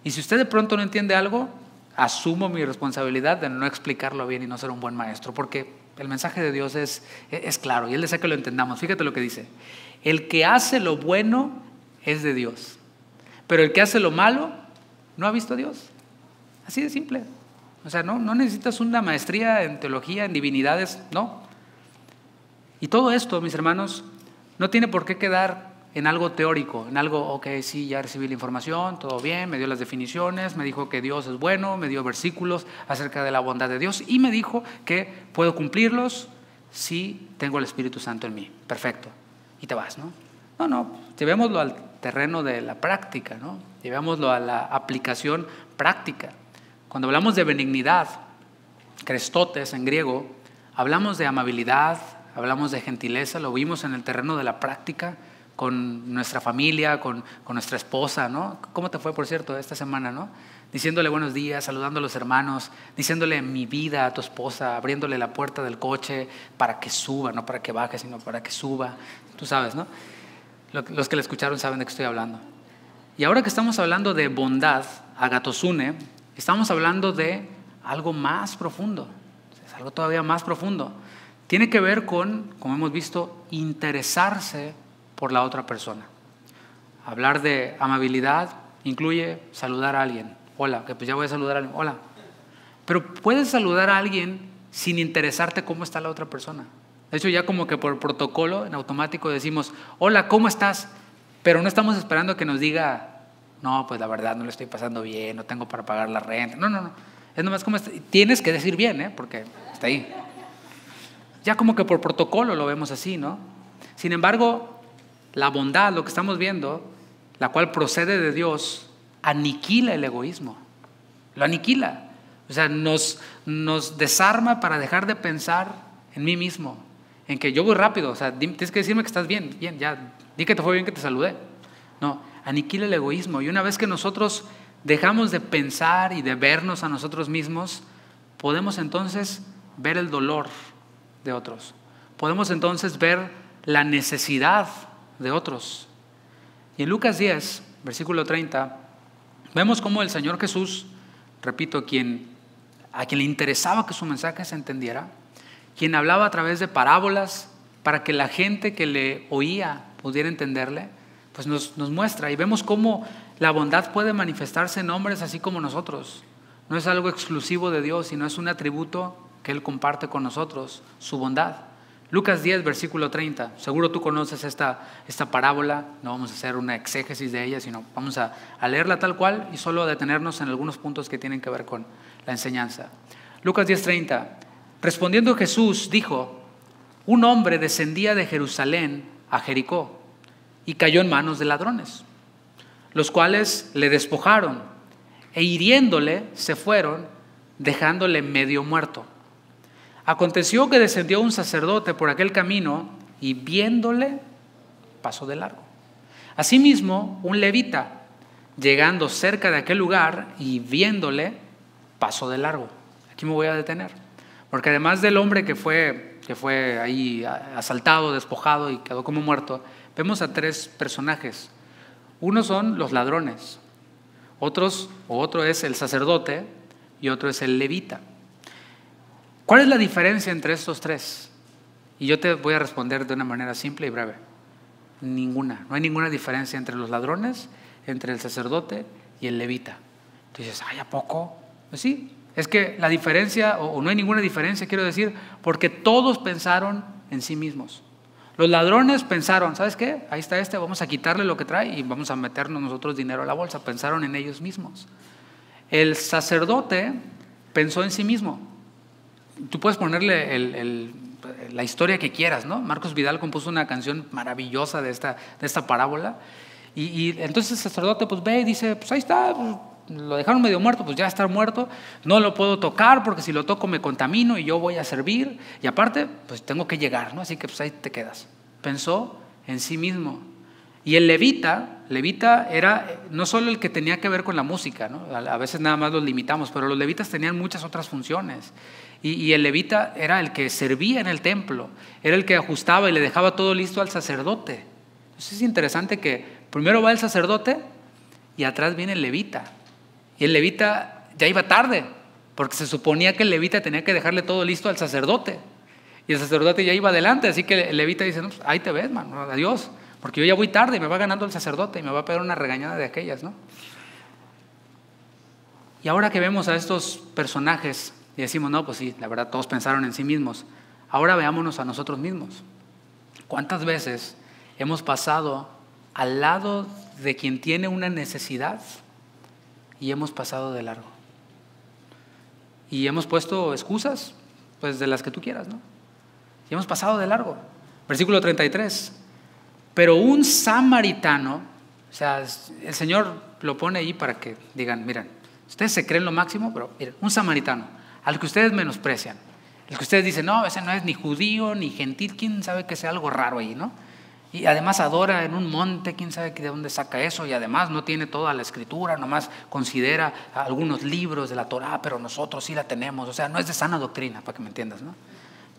Y si usted de pronto no entiende algo, asumo mi responsabilidad de no explicarlo bien y no ser un buen maestro, porque el mensaje de Dios es claro y Él desea que lo entendamos. Fíjate lo que dice: el que hace lo bueno es de Dios, pero el que hace lo malo no ha visto a Dios. Así de simple. O sea, no necesitas una maestría en teología, en divinidades, no. Y todo esto, mis hermanos, no tiene por qué quedar en algo teórico, en algo, ok, sí, ya recibí la información, todo bien, me dio las definiciones, me dijo que Dios es bueno, me dio versículos acerca de la bondad de Dios y me dijo que puedo cumplirlos si tengo el Espíritu Santo en mí. Perfecto. Y te vas, ¿no? No, llevémoslo al terreno de la práctica, ¿no? Llevémoslo a la aplicación práctica. Cuando hablamos de benignidad, Crestotes en griego, hablamos de amabilidad, hablamos de gentileza, lo vimos en el terreno de la práctica con nuestra familia, con nuestra esposa, ¿no? ¿Cómo te fue, por cierto, esta semana, no? Diciéndole buenos días, saludando a los hermanos, diciéndole mi vida a tu esposa, abriéndole la puerta del coche para que suba, no para que baje, sino para que suba. Tú sabes, ¿no? Los que le escucharon saben de qué estoy hablando. Y ahora que estamos hablando de bondad, agatosune, estamos hablando de algo más profundo, es algo todavía más profundo. Tiene que ver con, como hemos visto, interesarse por la otra persona. Hablar de amabilidad incluye saludar a alguien. Hola, que pues ya voy a saludar a alguien. Hola. Pero puedes saludar a alguien sin interesarte cómo está la otra persona. De hecho, ya como que por protocolo, en automático decimos, hola, ¿cómo estás? Pero no estamos esperando que nos diga, no, pues la verdad no le estoy pasando bien, no tengo para pagar la renta. No. Es nomás como tienes que decir bien, porque está ahí. Ya como que por protocolo lo vemos así, ¿no? Sin embargo, la bondad, lo que estamos viendo, la cual procede de Dios, aniquila el egoísmo. Lo aniquila. O sea, nos desarma para dejar de pensar en mí mismo, en que yo voy rápido. O sea, tienes que decirme que estás bien, ya, di que te fue bien, que te saludé. No, aniquila el egoísmo. Y una vez que nosotros dejamos de pensar y de vernos a nosotros mismos, podemos entonces ver el dolor de otros. Podemos entonces ver la necesidad de otros. Y en Lucas 10, versículo 30, vemos cómo el Señor Jesús, repito, a quien le interesaba que su mensaje se entendiera, quien hablaba a través de parábolas para que la gente que le oía pudiera entenderle, pues nos muestra y vemos cómo la bondad puede manifestarse en hombres así como nosotros. No es algo exclusivo de Dios, sino es un atributo que Él comparte con nosotros, su bondad. Lucas 10, versículo 30. Seguro tú conoces esta parábola. No vamos a hacer una exégesis de ella, sino vamos a leerla tal cual y solo a detenernos en algunos puntos que tienen que ver con la enseñanza. Lucas 10, 30. Respondiendo Jesús dijo: un hombre descendía de Jerusalén a Jericó y cayó en manos de ladrones, los cuales le despojaron e hiriéndole se fueron, dejándole medio muerto. Aconteció que descendió un sacerdote por aquel camino y viéndole pasó de largo. Asimismo, un levita, llegando cerca de aquel lugar y viéndole, pasó de largo. Aquí me voy a detener, porque además del hombre que fue ahí asaltado, despojado y quedó como muerto, vemos a tres personajes. Uno son los ladrones, otro es el sacerdote y otro es el levita. ¿Cuál es la diferencia entre estos tres? Y yo te voy a responder de una manera simple y breve. Ninguna. No hay ninguna diferencia entre los ladrones, entre el sacerdote y el levita. Tú dices, ¿a poco? Pues sí, es que la diferencia, o no hay ninguna diferencia, quiero decir, porque todos pensaron en sí mismos. Los ladrones pensaron, ¿sabes qué? Ahí está vamos a quitarle lo que trae y vamos a meternos nosotros dinero a la bolsa. Pensaron en ellos mismos. El sacerdote pensó en sí mismo. Tú puedes ponerle la historia que quieras, ¿no? Marcos Vidal compuso una canción maravillosa de esta parábola y entonces el sacerdote pues ve y dice, pues ahí está, pues, lo dejaron medio muerto, pues ya está muerto, no lo puedo tocar porque si lo toco me contamino y yo voy a servir y aparte pues tengo que llegar, ¿no? Así que pues ahí te quedas. Pensó en sí mismo. Y el levita era no solo el que tenía que ver con la música, ¿no? A veces nada más los limitamos, pero los levitas tenían muchas otras funciones. Y el levita era el que servía en el templo, era el que ajustaba y le dejaba todo listo al sacerdote. Entonces es interesante que primero va el sacerdote y atrás viene el levita. Y el levita ya iba tarde, porque se suponía que el levita tenía que dejarle todo listo al sacerdote. Y el sacerdote ya iba adelante, así que el levita dice, no, pues ahí te ves, mano, adiós, porque yo ya voy tarde y me va ganando el sacerdote y me va a pegar una regañada de aquellas, ¿no? Y ahora que vemos a estos personajes y decimos, no, pues sí, la verdad todos pensaron en sí mismos. Ahora veámonos a nosotros mismos. ¿Cuántas veces hemos pasado al lado de quien tiene una necesidad y hemos pasado de largo? Y hemos puesto excusas, pues de las que tú quieras, ¿no? Y hemos pasado de largo. Versículo 33. Pero un samaritano, o sea, el Señor lo pone ahí para que digan, miren, ustedes se creen lo máximo, pero miren, un samaritano, al que ustedes menosprecian, el que ustedes dicen, no, ese no es ni judío ni gentil, quién sabe que sea algo raro ahí, ¿no? Y además adora en un monte, quién sabe de dónde saca eso, y además no tiene toda la escritura, nomás considera algunos libros de la Torá, pero nosotros sí la tenemos, o sea, no es de sana doctrina, para que me entiendas, ¿no?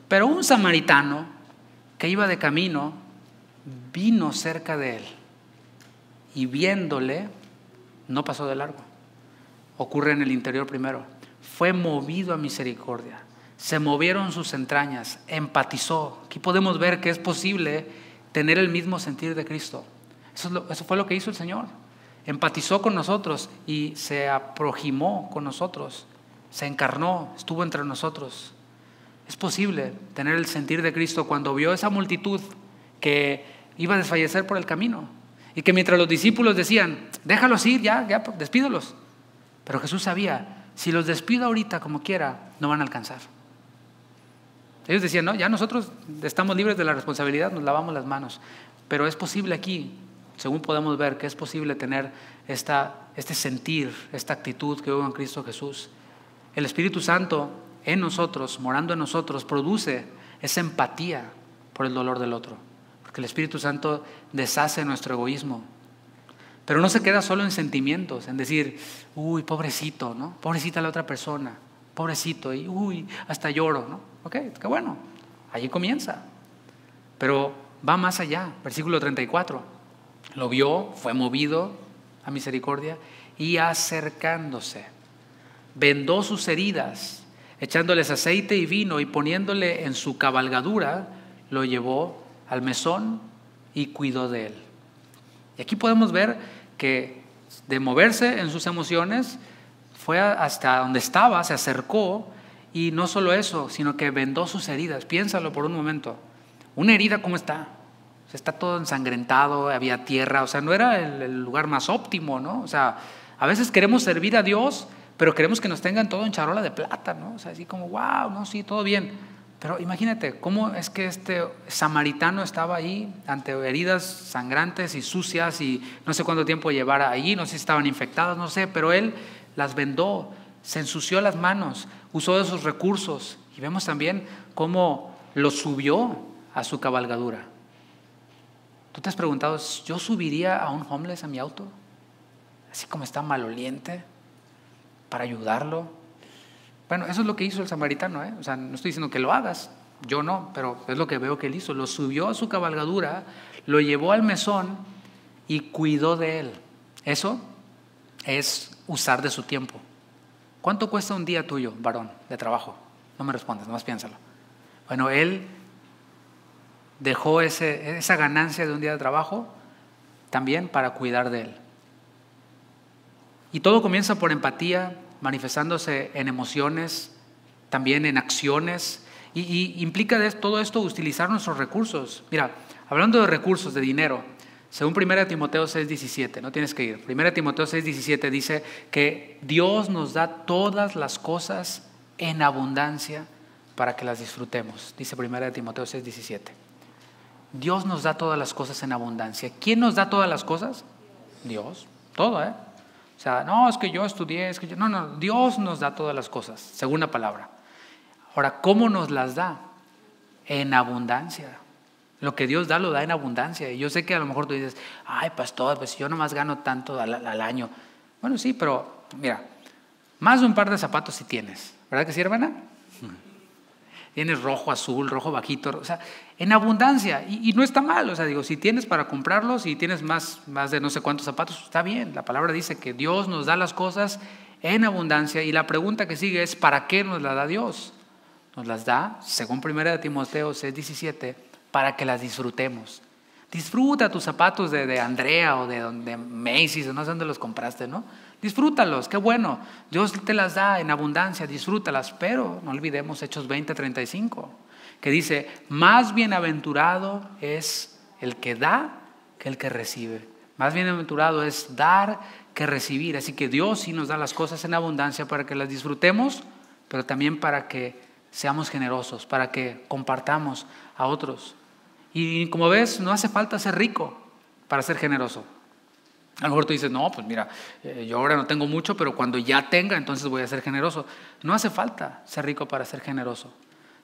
Pero un samaritano que iba de camino vino cerca de él y viéndole no pasó de largo. Ocurre en el interior primero. Fue movido a misericordia, se movieron sus entrañas, empatizó. Aquí podemos ver que es posible tener el mismo sentir de Cristo. Eso fue lo que hizo el Señor. Empatizó con nosotros y se aproximó con nosotros, se encarnó, estuvo entre nosotros. Es posible tener el sentir de Cristo cuando vio esa multitud que iba a desfallecer por el camino y que mientras los discípulos decían, déjalos ir, ya despídolos. Pero Jesús sabía, si los despido ahorita como quiera, no van a alcanzar. Ellos decían, no, ya nosotros estamos libres de la responsabilidad, nos lavamos las manos. Pero es posible aquí, según podemos ver, que es posible tener este sentir, esta actitud que hubo en Cristo Jesús. El Espíritu Santo en nosotros, morando en nosotros, produce esa empatía por el dolor del otro. Porque el Espíritu Santo deshace nuestro egoísmo. Pero no se queda solo en sentimientos, en decir, uy, pobrecito, ¿no? Pobrecita la otra persona, pobrecito, y uy, hasta lloro, ¿no? Ok, qué bueno, allí comienza. Pero va más allá, versículo 34. Lo vio, fue movido a misericordia y acercándose, vendó sus heridas, echándoles aceite y vino y poniéndole en su cabalgadura, lo llevó al mesón y cuidó de él. Y aquí podemos ver que de moverse en sus emociones, fue hasta donde estaba, se acercó y no solo eso, sino que vendó sus heridas. Piénsalo por un momento. Una herida, ¿cómo está? Está todo ensangrentado, había tierra, o sea, no era el lugar más óptimo, ¿no? O sea, a veces queremos servir a Dios, pero queremos que nos tengan todo en charola de plata, ¿no? O sea, así como, wow, no, sí, todo bien. Pero imagínate, ¿cómo es que este samaritano estaba ahí ante heridas sangrantes y sucias y no sé cuánto tiempo llevara allí, no sé si estaban infectadas, no sé, pero él las vendó, se ensució las manos, usó de sus recursos y vemos también cómo lo subió a su cabalgadura. ¿Tú te has preguntado, yo subiría a un homeless a mi auto? Así como está maloliente, para ayudarlo. Bueno, eso es lo que hizo el samaritano, ¿eh? O sea, no estoy diciendo que lo hagas, yo no, pero es lo que veo que él hizo. Lo subió a su cabalgadura, lo llevó al mesón y cuidó de él. Eso es usar de su tiempo. ¿Cuánto cuesta un día tuyo, varón, de trabajo? No me respondas, nomás piénsalo. Bueno, él dejó esa ganancia de un día de trabajo también para cuidar de él. Y todo comienza por empatía, manifestándose en emociones, también en acciones, y implica todo esto utilizar nuestros recursos. Mira, hablando de recursos, de dinero, según 1 Timoteo 6:17, no tienes que ir, 1 Timoteo 6:17 dice que Dios nos da todas las cosas en abundancia para que las disfrutemos, dice 1 Timoteo 6:17. Dios nos da todas las cosas en abundancia. ¿Quién nos da todas las cosas? Dios, todo, ¿eh? O sea, no, es que yo estudié, es que yo... No, Dios nos da todas las cosas, según la palabra. Ahora, ¿cómo nos las da? En abundancia. Lo que Dios da, lo da en abundancia. Y yo sé que a lo mejor tú dices, ay, pastor, pues yo nomás gano tanto al año. Bueno, sí, pero mira, más de un par de zapatos sí tienes. ¿Verdad que sí, hermana? tienes rojo, azul, rojo bajito, o sea, en abundancia. Y no está mal, o sea, digo, si tienes para comprarlos y tienes más de no sé cuántos zapatos, está bien. La palabra dice que Dios nos da las cosas en abundancia y la pregunta que sigue es, ¿para qué nos las da Dios? Nos las da, según 1 Timoteo 6:17, para que las disfrutemos. Disfruta tus zapatos de Andrea o de Macy's, no sé dónde los compraste, ¿no? Disfrútalos, qué bueno. Dios te las da en abundancia, disfrútalas, pero no olvidemos Hechos 20:35, que dice, más bienaventurado es el que da que el que recibe. Más bienaventurado es dar que recibir. Así que Dios sí nos da las cosas en abundancia para que las disfrutemos, pero también para que seamos generosos, para que compartamos a otros. Y como ves, no hace falta ser rico para ser generoso. A lo mejor tú dices, no, pues mira, yo ahora no tengo mucho, pero cuando ya tenga, entonces voy a ser generoso. No hace falta ser rico para ser generoso.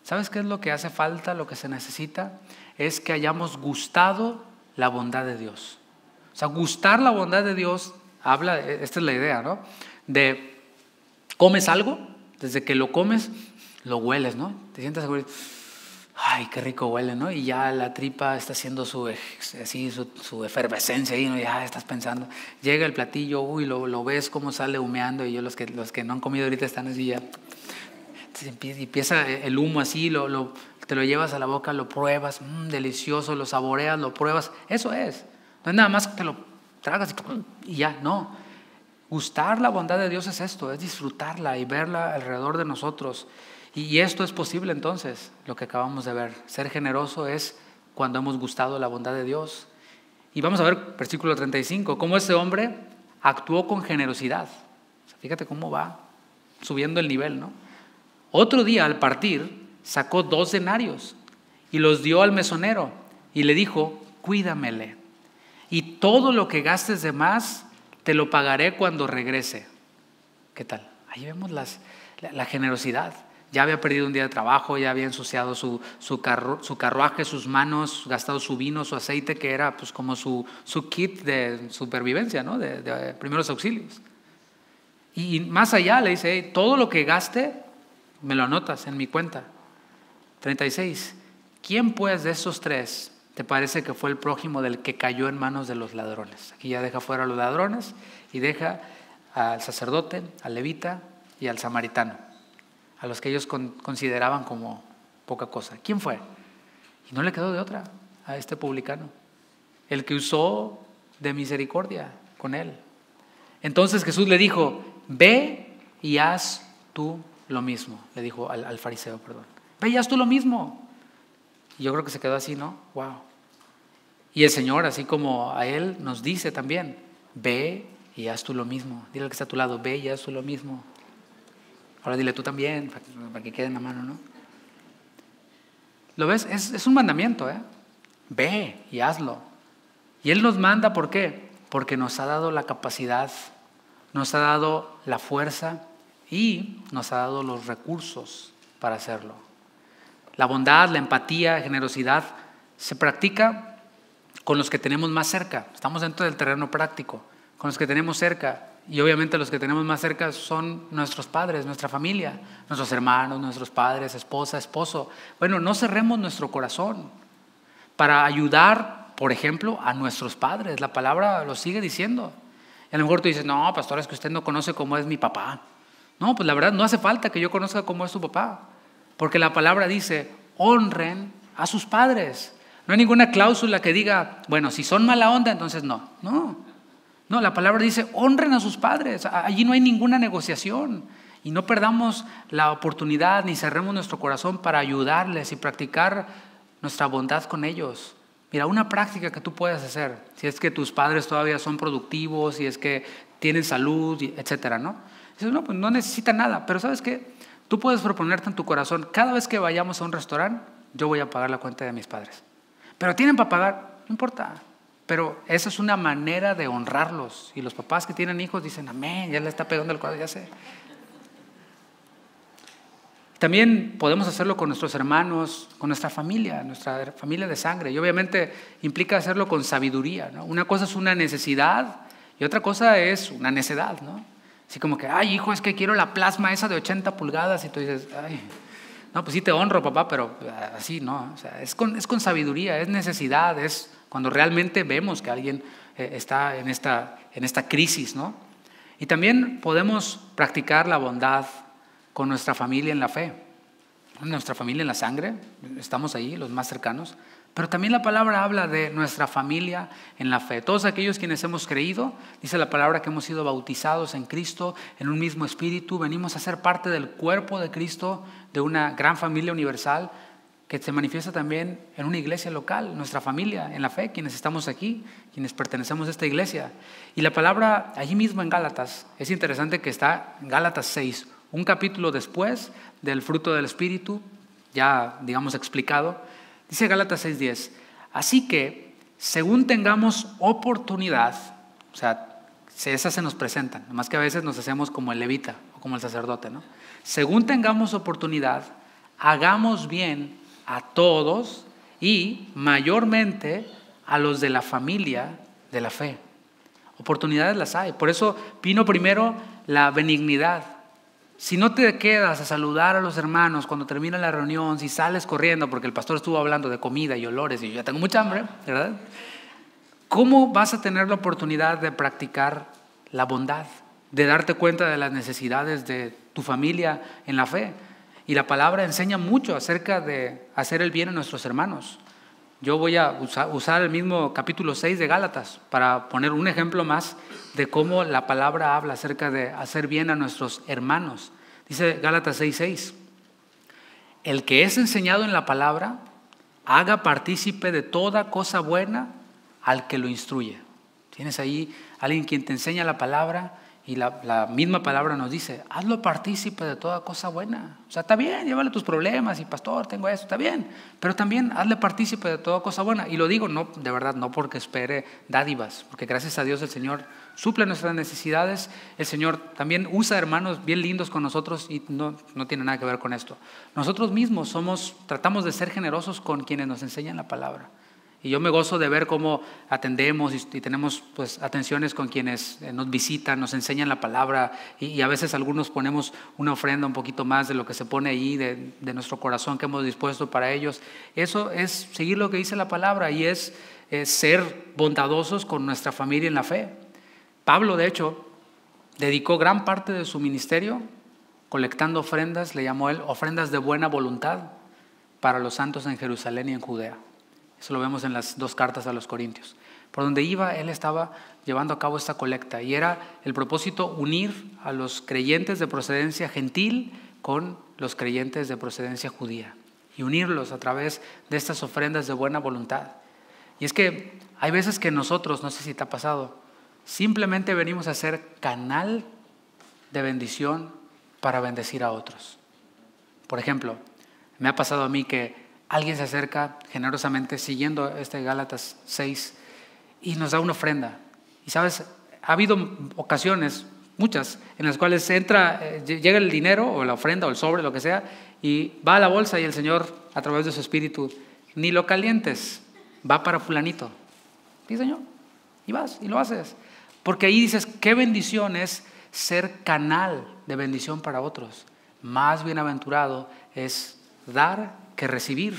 ¿Sabes qué es lo que hace falta, lo que se necesita? Es que hayamos gustado la bondad de Dios. O sea, gustar la bondad de Dios, esta es la idea, ¿no? De, comes algo, desde que lo comes, lo hueles, ¿no? Te sientas seguro, ay, qué rico huele, ¿no? Y ya la tripa está haciendo su efervescencia ahí, ¿no? Ya estás pensando. Llega el platillo, uy, lo ves cómo sale humeando, y los que no han comido ahorita están así ya. Empieza el humo así, te lo llevas a la boca, lo pruebas, delicioso, lo saboreas, lo pruebas. Eso es. No es nada más que te lo tragas y ya, no. Gustar la bondad de Dios es esto, es disfrutarla y verla alrededor de nosotros. Y esto es posible entonces, lo que acabamos de ver. Ser generoso es cuando hemos gustado la bondad de Dios. Y vamos a ver versículo 35, cómo ese hombre actuó con generosidad. O sea, fíjate cómo va subiendo el nivel, ¿no? Otro día al partir sacó 2 denarios y los dio al mesonero y le dijo, cuídamele. Y todo lo que gastes de más te lo pagaré cuando regrese. ¿Qué tal? Ahí vemos la generosidad. Ya había perdido un día de trabajo, ya había ensuciado su carruaje, sus manos, gastado su vino, su aceite, que era pues como su kit de supervivencia, ¿no? de primeros auxilios. Y más allá le dice, hey, todo lo que gaste, me lo anotas en mi cuenta. 36. ¿Quién pues de esos 3 te parece que fue el prójimo del que cayó en manos de los ladrones? Aquí ya deja fuera a los ladrones y deja al sacerdote, al levita y al samaritano, a los que ellos consideraban como poca cosa. ¿Quién fue? Y no le quedó de otra a este publicano, el que usó de misericordia con él. Entonces Jesús le dijo, ve y haz tú lo mismo. Le dijo al fariseo, perdón. Ve y haz tú lo mismo. Y yo creo que se quedó así, ¿no? Wow. Y el Señor, así como a Él, nos dice también, ve y haz tú lo mismo. Dile al que está a tu lado, ve y haz tú lo mismo. Ahora dile tú también, para que quede en la mano, ¿no? ¿Lo ves? Es un mandamiento, ¿eh? Ve y hazlo. Y Él nos manda, ¿por qué? Porque nos ha dado la capacidad, nos ha dado la fuerza y nos ha dado los recursos para hacerlo. La bondad, la empatía, la generosidad se practica con los que tenemos más cerca. Estamos dentro del terreno práctico, con los que tenemos cerca. Y obviamente los que tenemos más cerca son nuestros padres, nuestra familia, nuestros hermanos, nuestros padres, esposa, esposo. Bueno, no cerremos nuestro corazón para ayudar, por ejemplo, a nuestros padres. La palabra lo sigue diciendo. Y a lo mejor tú dices, no, pastor, es que usted no conoce cómo es mi papá. No, pues la verdad no hace falta que yo conozca cómo es tu papá. Porque la palabra dice, honren a sus padres. No hay ninguna cláusula que diga, bueno, si son mala onda, entonces no. No, la palabra dice, honren a sus padres. Allí no hay ninguna negociación. Y no perdamos la oportunidad ni cerremos nuestro corazón para ayudarles y practicar nuestra bondad con ellos. Mira, una práctica que tú puedes hacer, si es que tus padres todavía son productivos, si es que tienen salud, etcétera, ¿no? Dices, no, pues no necesita nada, pero ¿sabes qué? Tú puedes proponerte en tu corazón, cada vez que vayamos a un restaurante, yo voy a pagar la cuenta de mis padres. Pero tienen para pagar, no importa. Pero esa es una manera de honrarlos. Y los papás que tienen hijos dicen, amén, ya le está pegando el cuadro, ya sé. También podemos hacerlo con nuestros hermanos, con nuestra familia de sangre. Y obviamente implica hacerlo con sabiduría, ¿no? Una cosa es una necesidad y otra cosa es una necedad, ¿no? Así como que, ay, hijo, es que quiero la plasma esa de 80 pulgadas. Y tú dices, ay, No, pues sí te honro, papá, pero así no. O sea, es con sabiduría, es necesidad, es cuando realmente vemos que alguien está en esta crisis, ¿no? Y también podemos practicar la bondad con nuestra familia en la fe, nuestra familia en la sangre, estamos ahí, los más cercanos, pero también la palabra habla de nuestra familia en la fe. Todos aquellos quienes hemos creído, dice la palabra que hemos sido bautizados en Cristo, en un mismo espíritu, venimos a ser parte del cuerpo de Cristo, de una gran familia universal que se manifiesta también en una iglesia local, nuestra familia en la fe, quienes estamos aquí, quienes pertenecemos a esta iglesia. Y la palabra allí mismo en Gálatas, es interesante que está en Gálatas 6, un capítulo después del fruto del Espíritu, ya digamos explicado. Dice Gálatas 6:10, así que según tengamos oportunidad, o sea, esas se nos presentan, más que a veces nos hacemos como el levita o como el sacerdote, ¿no? Según tengamos oportunidad, hagamos bien a todos y mayormente a los de la familia de la fe. Oportunidades las hay, por eso vino primero la benignidad. Si no te quedas a saludar a los hermanos cuando termina la reunión, si sales corriendo porque el pastor estuvo hablando de comida y olores y yo ya tengo mucha hambre, ¿verdad? ¿Cómo vas a tener la oportunidad de practicar la bondad, de darte cuenta de las necesidades de tu familia en la fe? Y la palabra enseña mucho acerca de hacer el bien a nuestros hermanos. Yo voy a usar el mismo capítulo 6 de Gálatas para poner un ejemplo más de cómo la palabra habla acerca de hacer bien a nuestros hermanos. Dice Gálatas 6:6, el que es enseñado en la palabra, haga partícipe de toda cosa buena al que lo instruye. Tienes ahí alguien quien te enseña la palabra y la misma palabra nos dice, hazlo partícipe de toda cosa buena. O sea, está bien, llévale tus problemas y pastor, tengo esto, está bien, pero también hazle partícipe de toda cosa buena. Y lo digo no, de verdad, no porque espere dádivas, porque gracias a Dios el Señor suple nuestras necesidades. El Señor también usa hermanos bien lindos con nosotros y no tiene nada que ver con esto. Nosotros mismos tratamos de ser generosos con quienes nos enseñan la palabra. Y yo me gozo de ver cómo atendemos y tenemos pues atenciones con quienes nos visitan, nos enseñan la palabra y a veces algunos ponemos una ofrenda un poquito más de lo que se pone ahí de nuestro corazón que hemos dispuesto para ellos. Eso es seguir lo que dice la palabra y es ser bondadosos con nuestra familia en la fe. Pablo, de hecho, dedicó gran parte de su ministerio colectando ofrendas, le llamó él ofrendas de buena voluntad para los santos en Jerusalén y en Judea. Eso lo vemos en las 2 cartas a los Corintios. Por donde iba, él estaba llevando a cabo esta colecta y era el propósito unir a los creyentes de procedencia gentil con los creyentes de procedencia judía y unirlos a través de estas ofrendas de buena voluntad. Y es que hay veces que nosotros, no sé si te ha pasado, simplemente venimos a ser canal de bendición para bendecir a otros. Por ejemplo, me ha pasado a mí que alguien se acerca generosamente siguiendo Gálatas 6 y nos da una ofrenda. Y sabes, ha habido ocasiones, muchas, en las cuales llega el dinero o la ofrenda o el sobre, lo que sea, y va a la bolsa y el Señor, a través de su Espíritu, ni lo calientes, va para fulanito. Sí, Señor, y vas y lo haces. Porque ahí dices, qué bendición es ser canal de bendición para otros. Más bienaventurado es dar que recibir.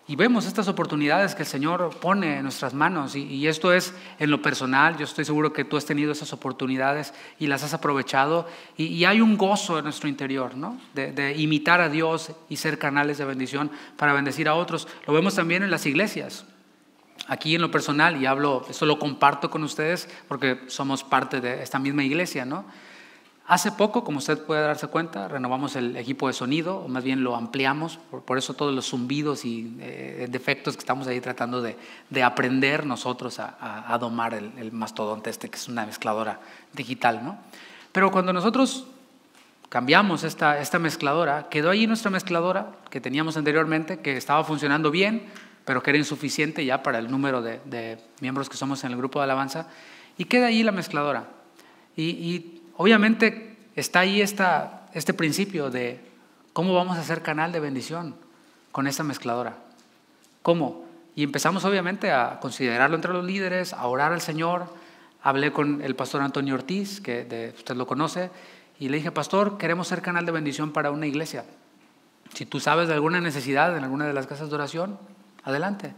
Y vemos estas oportunidades que el Señor pone en nuestras manos y esto es en lo personal. Yo estoy seguro que tú has tenido esas oportunidades y las has aprovechado y hay un gozo en nuestro interior, ¿no? De imitar a Dios y ser canales de bendición para bendecir a otros. Lo vemos también en las iglesias. Aquí en lo personal, y esto lo comparto con ustedes porque somos parte de esta misma iglesia, ¿no? Hace poco, como usted puede darse cuenta, renovamos el equipo de sonido, o más bien lo ampliamos, por eso todos los zumbidos y defectos que estamos ahí tratando de aprender nosotros a domar el mastodonte que es una mezcladora digital, ¿no? Pero cuando nosotros cambiamos esta mezcladora, quedó ahí nuestra mezcladora que teníamos anteriormente, que estaba funcionando bien, pero que era insuficiente ya para el número de miembros que somos en el grupo de alabanza, y queda ahí la mezcladora. Y obviamente está ahí este principio de cómo vamos a hacer canal de bendición con esta mezcladora. ¿Cómo? Y empezamos obviamente a considerarlo entre los líderes, a orar al Señor. Hablé con el pastor Antonio Ortiz, que usted lo conoce, y le dije, pastor, queremos ser canal de bendición para una iglesia. Si tú sabes de alguna necesidad en alguna de las casas de oración, adelante.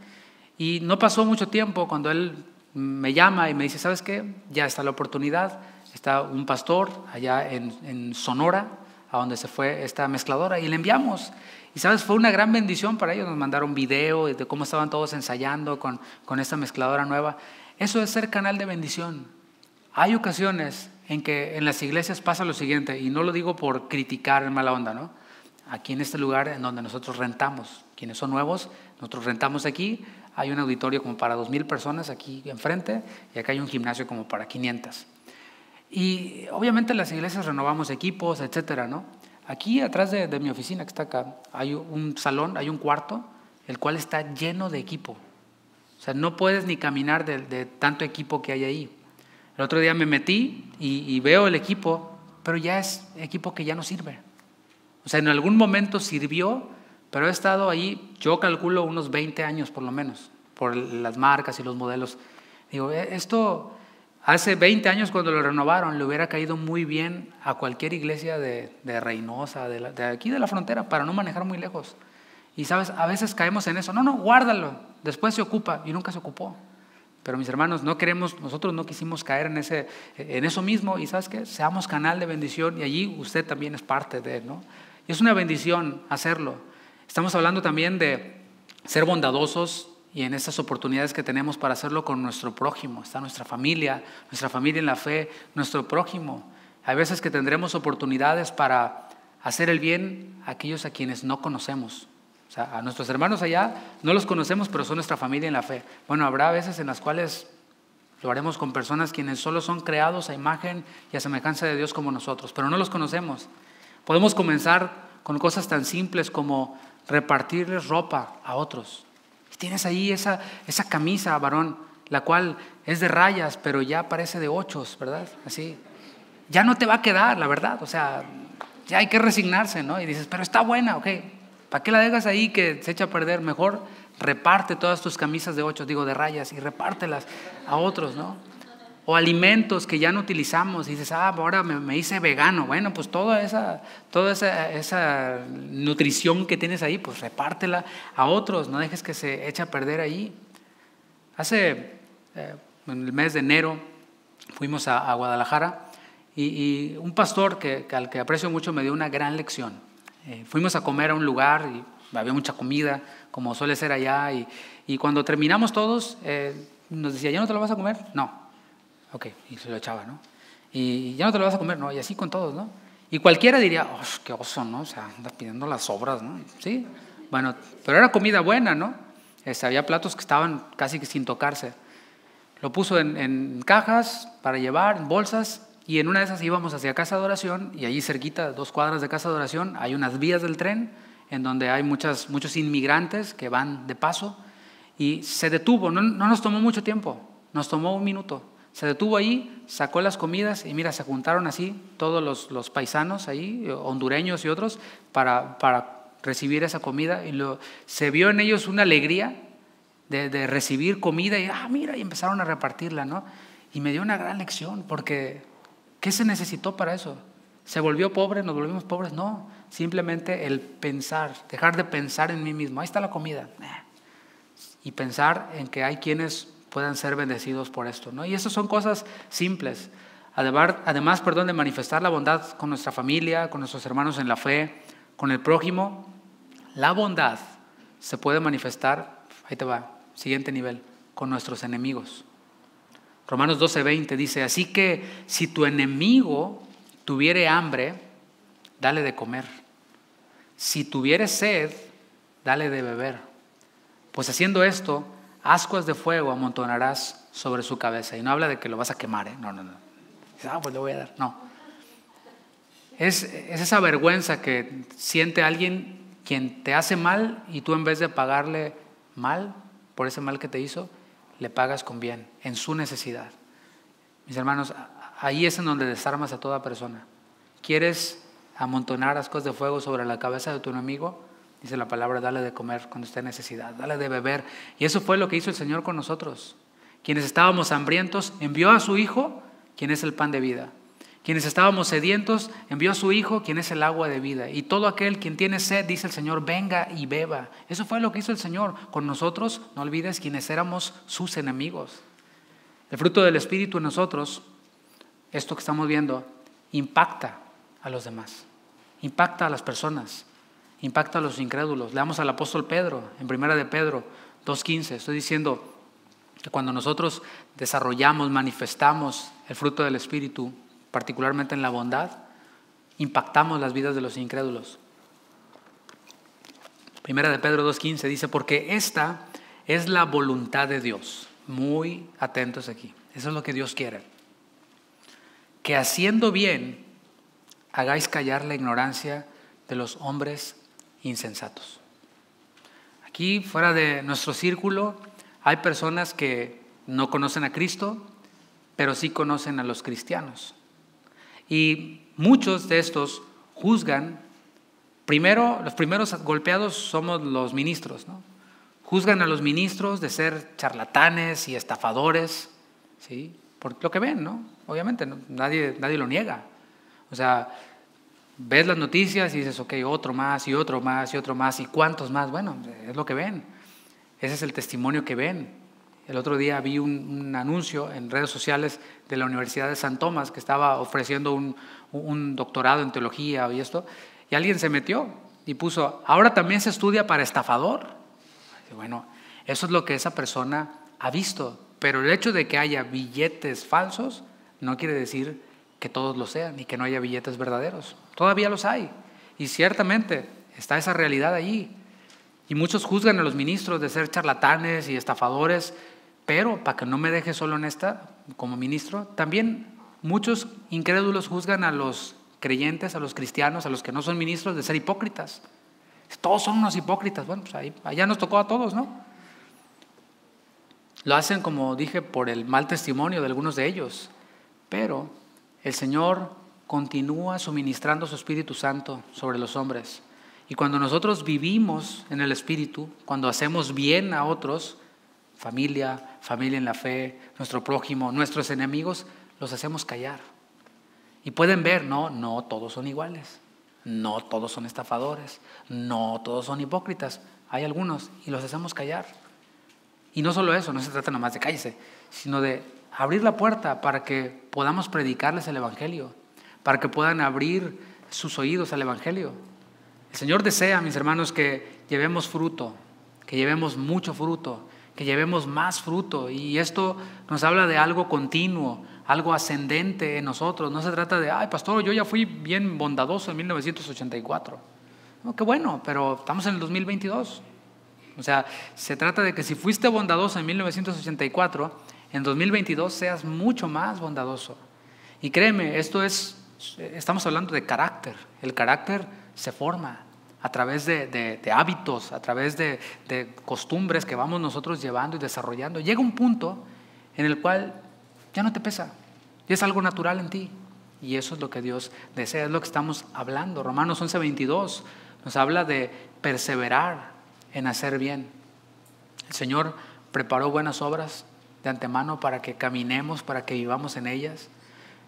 Y no pasó mucho tiempo cuando él me llama y me dice, ¿sabes qué? Ya está la oportunidad, está un pastor allá en Sonora, a donde se fue esta mezcladora, y le enviamos. Y sabes, fue una gran bendición para ellos. Nos mandaron video de cómo estaban todos ensayando con esta mezcladora nueva. Eso es ser canal de bendición. Hay ocasiones en que en las iglesias pasa lo siguiente, y no lo digo por criticar en mala onda, ¿no? Aquí en este lugar en donde nosotros rentamos, quienes son nuevos, nosotros rentamos aquí, hay un auditorio como para 2,000 personas aquí enfrente, y acá hay un gimnasio como para 500. Y obviamente en las iglesias renovamos equipos, etcétera, ¿no? Aquí atrás de mi oficina, que está acá, hay un salón, hay un cuarto, el cual está lleno de equipo. O sea, no puedes ni caminar de tanto equipo que hay ahí. El otro día me metí y veo el equipo, pero ya es equipo que ya no sirve. O sea, en algún momento sirvió, pero he estado ahí, yo calculo unos 20 años por lo menos, por las marcas y los modelos. Digo, esto hace 20 años cuando lo renovaron, le hubiera caído muy bien a cualquier iglesia de Reynosa, de aquí de la frontera, para no manejar muy lejos. Y sabes, a veces caemos en eso, no, guárdalo, después se ocupa, y nunca se ocupó. Pero mis hermanos, nosotros no quisimos caer en eso mismo, y ¿sabes qué? Seamos canal de bendición, y allí usted también es parte de él, ¿no? Y es una bendición hacerlo. Estamos hablando también de ser bondadosos, y en estas oportunidades que tenemos para hacerlo con nuestro prójimo. Está nuestra familia en la fe, nuestro prójimo. Hay veces que tendremos oportunidades para hacer el bien a aquellos a quienes no conocemos. O sea, a nuestros hermanos allá no los conocemos, pero son nuestra familia en la fe. Bueno, habrá veces en las cuales lo haremos con personas quienes solo son creados a imagen y a semejanza de Dios como nosotros, pero no los conocemos. Podemos comenzar con cosas tan simples como repartirles ropa a otros. Tienes ahí esa camisa, varón, la cual es de rayas, pero ya parece de 8, ¿verdad? Así. Ya no te va a quedar, la verdad. O sea, ya hay que resignarse, ¿no? Y dices, pero está buena, ok. ¿Para qué la dejas ahí que se echa a perder? Mejor reparte todas tus camisas de rayas, y repártelas a otros, ¿no? O alimentos que ya no utilizamos y dices, ahora me hice vegano. Bueno, pues toda esa nutrición que tienes ahí, pues repártela a otros, no dejes que se eche a perder ahí. En el mes de enero fuimos a Guadalajara, y un pastor al que aprecio mucho me dio una gran lección. Fuimos a comer a un lugar y había mucha comida, como suele ser allá, y cuando terminamos todos, nos decía, ¿ya no te lo vas a comer? No. Ok, y se lo echaba, ¿no? Y ya no te lo vas a comer, ¿no? Y así con todos, ¿no? Y cualquiera diría, oh, qué oso, ¿no? O sea, anda pidiendo las sobras, ¿no? Sí, bueno, pero era comida buena, ¿no? Había platos que estaban casi que sin tocarse. Lo puso en cajas para llevar, en bolsas, y en una de esas íbamos hacia casa de oración, y allí cerquita, 2 cuadras de casa de oración, hay unas vías del tren en donde hay muchos inmigrantes que van de paso, y se detuvo, no nos tomó mucho tiempo, nos tomó 1 minuto. Se detuvo ahí, sacó las comidas, y mira, se juntaron así todos los paisanos ahí, hondureños y otros, para recibir esa comida, y se vio en ellos una alegría de recibir comida, y mira, y empezaron a repartirla, ¿no? Y me dio una gran lección, porque ¿qué se necesitó para eso? ¿Se volvió pobre? ¿Nos volvimos pobres? No, simplemente el pensar, dejar de pensar en mí mismo. Ahí está la comida. Y pensar en que hay quienes puedan ser bendecidos por esto, ¿no? Y esas son cosas simples. Además, de manifestar la bondad con nuestra familia, con nuestros hermanos en la fe, con el prójimo, la bondad se puede manifestar, ahí te va, siguiente nivel, con nuestros enemigos. Romanos 12:20 dice, así que si tu enemigo tuviere hambre, dale de comer. Si tuviere sed, dale de beber. Pues haciendo esto, ascuas de fuego amontonarás sobre su cabeza. Y no habla de que lo vas a quemar, ¿eh? No. Pues le voy a dar. No. Es esa vergüenza que siente alguien quien te hace mal, y tú, en vez de pagarle mal por ese mal que te hizo, le pagas con bien, en su necesidad. Mis hermanos, ahí es en donde desarmas a toda persona. ¿Quieres amontonar ascuas de fuego sobre la cabeza de tu enemigo? Dice la palabra, dale de comer cuando esté en necesidad, dale de beber. Y eso fue lo que hizo el Señor con nosotros. Quienes estábamos hambrientos, envió a su Hijo, quien es el pan de vida. Quienes estábamos sedientos, envió a su Hijo, quien es el agua de vida. Y todo aquel quien tiene sed, dice el Señor, venga y beba. Eso fue lo que hizo el Señor con nosotros, no olvides, quienes éramos sus enemigos. El fruto del Espíritu en nosotros, esto que estamos viendo, impacta a los demás, impacta a las personas, impacta a los incrédulos. Leamos al apóstol Pedro, en 1 de Pedro 2:15. Estoy diciendo que cuando nosotros desarrollamos, manifestamos el fruto del Espíritu, particularmente en la bondad, impactamos las vidas de los incrédulos. 1 de Pedro 2:15 dice, porque esta es la voluntad de Dios. Muy atentos aquí. Eso es lo que Dios quiere. Que haciendo bien, hagáis callar la ignorancia de los hombres insensatos. Aquí, fuera de nuestro círculo, hay personas que no conocen a Cristo, pero sí conocen a los cristianos. Y muchos de estos juzgan, primero, los primeros golpeados somos los ministros, ¿no? Juzgan a los ministros de ser charlatanes y estafadores, ¿sí? Por lo que ven, ¿no? Obviamente, ¿no? Nadie lo niega. O sea, ves las noticias y dices, ok, otro más y otro más y otro más, ¿y cuántos más? Bueno, es lo que ven. Ese es el testimonio que ven. El otro día vi un anuncio en redes sociales de la Universidad de San Tomás que estaba ofreciendo un doctorado en teología y esto, y alguien se metió y puso, ahora también se estudia para estafador. Bueno, eso es lo que esa persona ha visto, pero el hecho de que haya billetes falsos no quiere decir que todos lo sean y que no haya billetes verdaderos. Todavía los hay y ciertamente está esa realidad allí. Y muchos juzgan a los ministros de ser charlatanes y estafadores, pero para que no me deje solo en esta como ministro, también muchos incrédulos juzgan a los creyentes, a los cristianos, a los que no son ministros de ser hipócritas. Todos son unos hipócritas. Bueno, pues allá nos tocó a todos, ¿no? Lo hacen, como dije, por el mal testimonio de algunos de ellos. Pero el Señor continúa suministrando su Espíritu Santo sobre los hombres. Y cuando nosotros vivimos en el Espíritu, cuando hacemos bien a otros, familia en la fe, nuestro prójimo, nuestros enemigos, los hacemos callar. Y pueden ver, no todos son iguales. No todos son estafadores, no todos son hipócritas, hay algunos y los hacemos callar. Y no solo eso, no se trata nomás de cállese, sino de abrir la puerta para que podamos predicarles el Evangelio, para que puedan abrir sus oídos al Evangelio. El Señor desea, mis hermanos, que llevemos fruto, que llevemos mucho fruto, que llevemos más fruto, y esto nos habla de algo continuo, algo ascendente en nosotros. No se trata de, ay, pastor, yo ya fui bien bondadoso en 1984. No, qué bueno, pero estamos en el 2022. O sea, se trata de que si fuiste bondadoso en 1984, en 2022 seas mucho más bondadoso. Y créeme, estamos hablando de carácter. El carácter se forma a través de hábitos, a través de costumbres que vamos nosotros llevando y desarrollando. Llega un punto en el cual ya no te pesa, y es algo natural en ti. Y eso es lo que Dios desea, es lo que estamos hablando. Romanos 11:22 nos habla de perseverar en hacer bien. El Señor preparó buenas obras de antemano para que caminemos, para que vivamos en ellas.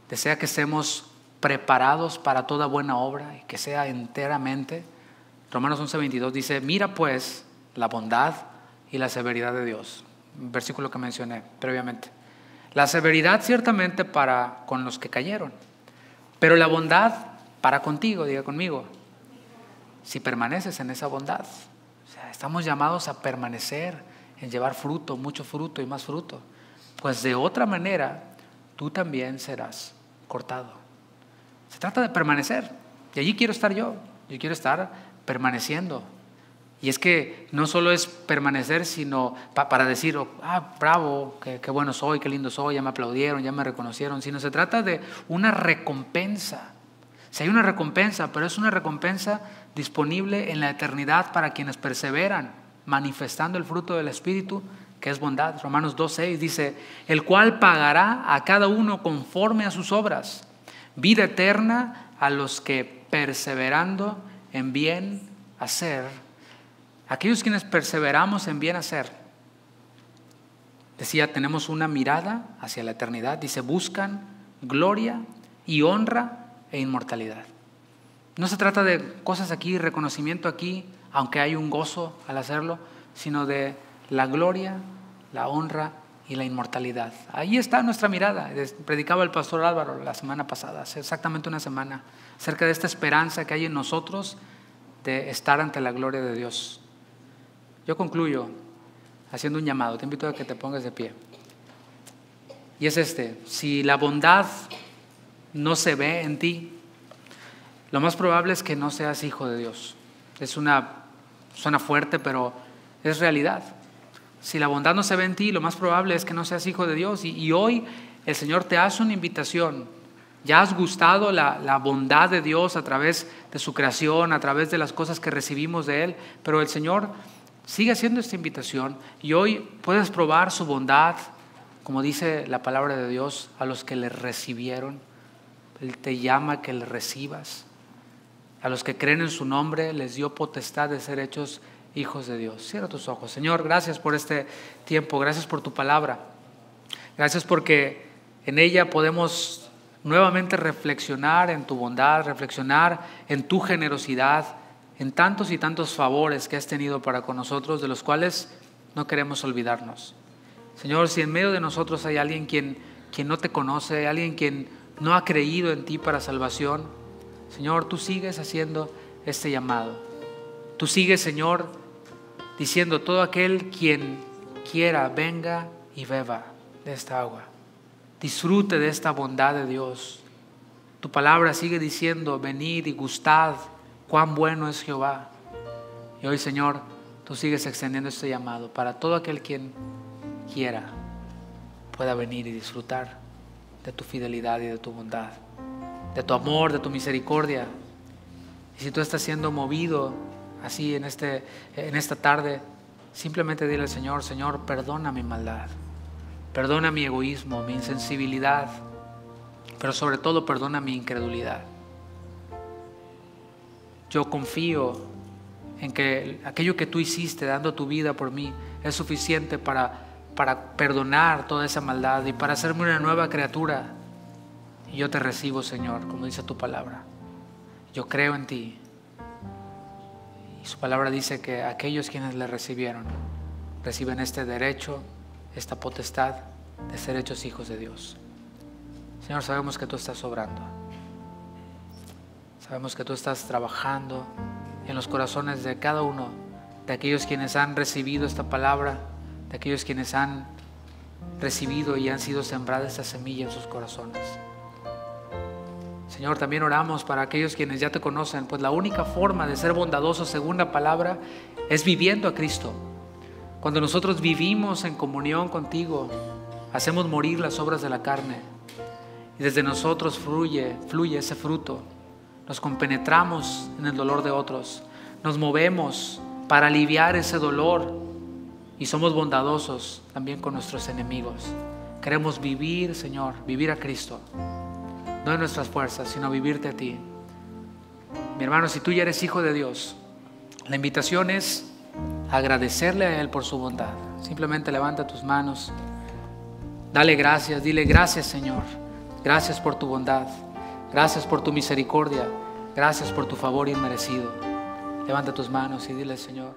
Desea que estemos preparados para toda buena obra y que sea enteramente. Romanos 11:22 dice, mira pues la bondad y la severidad de Dios. Un versículo que mencioné previamente. La severidad ciertamente para con los que cayeron, pero la bondad para contigo, diga conmigo, si permaneces en esa bondad. O sea, estamos llamados a permanecer, en llevar fruto, mucho fruto y más fruto. Pues de otra manera, tú también serás cortado. Se trata de permanecer, y allí quiero estar yo quiero estar permaneciendo. Y es que no solo es permanecer, sino para decir, bravo, qué bueno soy, qué lindo soy, ya me aplaudieron, ya me reconocieron, sino se trata de una recompensa. Si hay una recompensa, pero es una recompensa disponible en la eternidad para quienes perseveran, manifestando el fruto del Espíritu, que es bondad. Romanos 2:6 dice, el cual pagará a cada uno conforme a sus obras, vida eterna a los que perseverando en bien hacer. Aquellos quienes perseveramos en bien hacer, decía, tenemos una mirada hacia la eternidad. Dice, buscan gloria y honra e inmortalidad. No se trata de cosas aquí, reconocimiento aquí, aunque hay un gozo al hacerlo, sino de la gloria, la honra y la inmortalidad. Ahí está nuestra mirada. Predicaba el pastor Álvaro la semana pasada, hace exactamente una semana, acerca de esta esperanza que hay en nosotros de estar ante la gloria de Dios. Yo concluyo haciendo un llamado. Te invito a que te pongas de pie. Y es si la bondad no se ve en ti, lo más probable es que no seas hijo de Dios. Suena fuerte, pero es realidad. Si la bondad no se ve en ti, lo más probable es que no seas hijo de Dios. Y hoy el Señor te hace una invitación. Ya has gustado la bondad de Dios a través de su creación, a través de las cosas que recibimos de Él, pero el Señor sigue haciendo esta invitación y hoy puedes probar su bondad, como dice la palabra de Dios, a los que le recibieron. Él te llama a que le recibas. A los que creen en su nombre les dio potestad de ser hechos hijos de Dios. Cierra tus ojos. Señor, gracias por este tiempo, gracias por tu palabra. Gracias porque en ella podemos nuevamente reflexionar en tu bondad, reflexionar en tu generosidad, en tantos y tantos favores que has tenido para con nosotros, de los cuales no queremos olvidarnos. Señor, si en medio de nosotros hay alguien quien no te conoce, alguien quien no ha creído en ti para salvación, Señor, tú sigues haciendo este llamado. Tú sigues, Señor, diciendo: todo aquel quien quiera, venga y beba de esta agua. Disfrute de esta bondad de Dios. Tu palabra sigue diciendo: venid y gustad cuán bueno es Jehová. Y hoy, Señor, tú sigues extendiendo este llamado para todo aquel quien quiera pueda venir y disfrutar de tu fidelidad y de tu bondad, de tu amor, de tu misericordia. Y si tú estás siendo movido así en esta tarde, simplemente dile al Señor: Señor, perdona mi maldad, perdona mi egoísmo, mi insensibilidad, pero sobre todo perdona mi incredulidad. Yo confío en que aquello que tú hiciste dando tu vida por mí es suficiente para perdonar toda esa maldad y para hacerme una nueva criatura. Y yo te recibo, Señor, como dice tu palabra. Yo creo en ti. Y su palabra dice que aquellos quienes le recibieron reciben este derecho, esta potestad de ser hechos hijos de Dios. Señor, sabemos que tú estás obrando. Sabemos que tú estás trabajando en los corazones de cada uno de aquellos quienes han recibido esta palabra, de aquellos quienes han recibido y han sido sembrada esta semilla en sus corazones. Señor, también oramos para aquellos quienes ya te conocen, pues la única forma de ser bondadosos según la palabra es viviendo a Cristo. Cuando nosotros vivimos en comunión contigo, hacemos morir las obras de la carne y desde nosotros fluye ese fruto. Nos compenetramos en el dolor de otros, nos movemos para aliviar ese dolor y somos bondadosos también con nuestros enemigos. Queremos vivir, Señor, vivir a Cristo, no en nuestras fuerzas, sino vivirte a ti. Mi hermano, si tú ya eres hijo de Dios, la invitación es agradecerle a Él por su bondad. Simplemente levanta tus manos, dale gracias, dile: gracias, Señor, gracias por tu bondad, gracias por tu misericordia, gracias por tu favor inmerecido. Levanta tus manos y dile: Señor,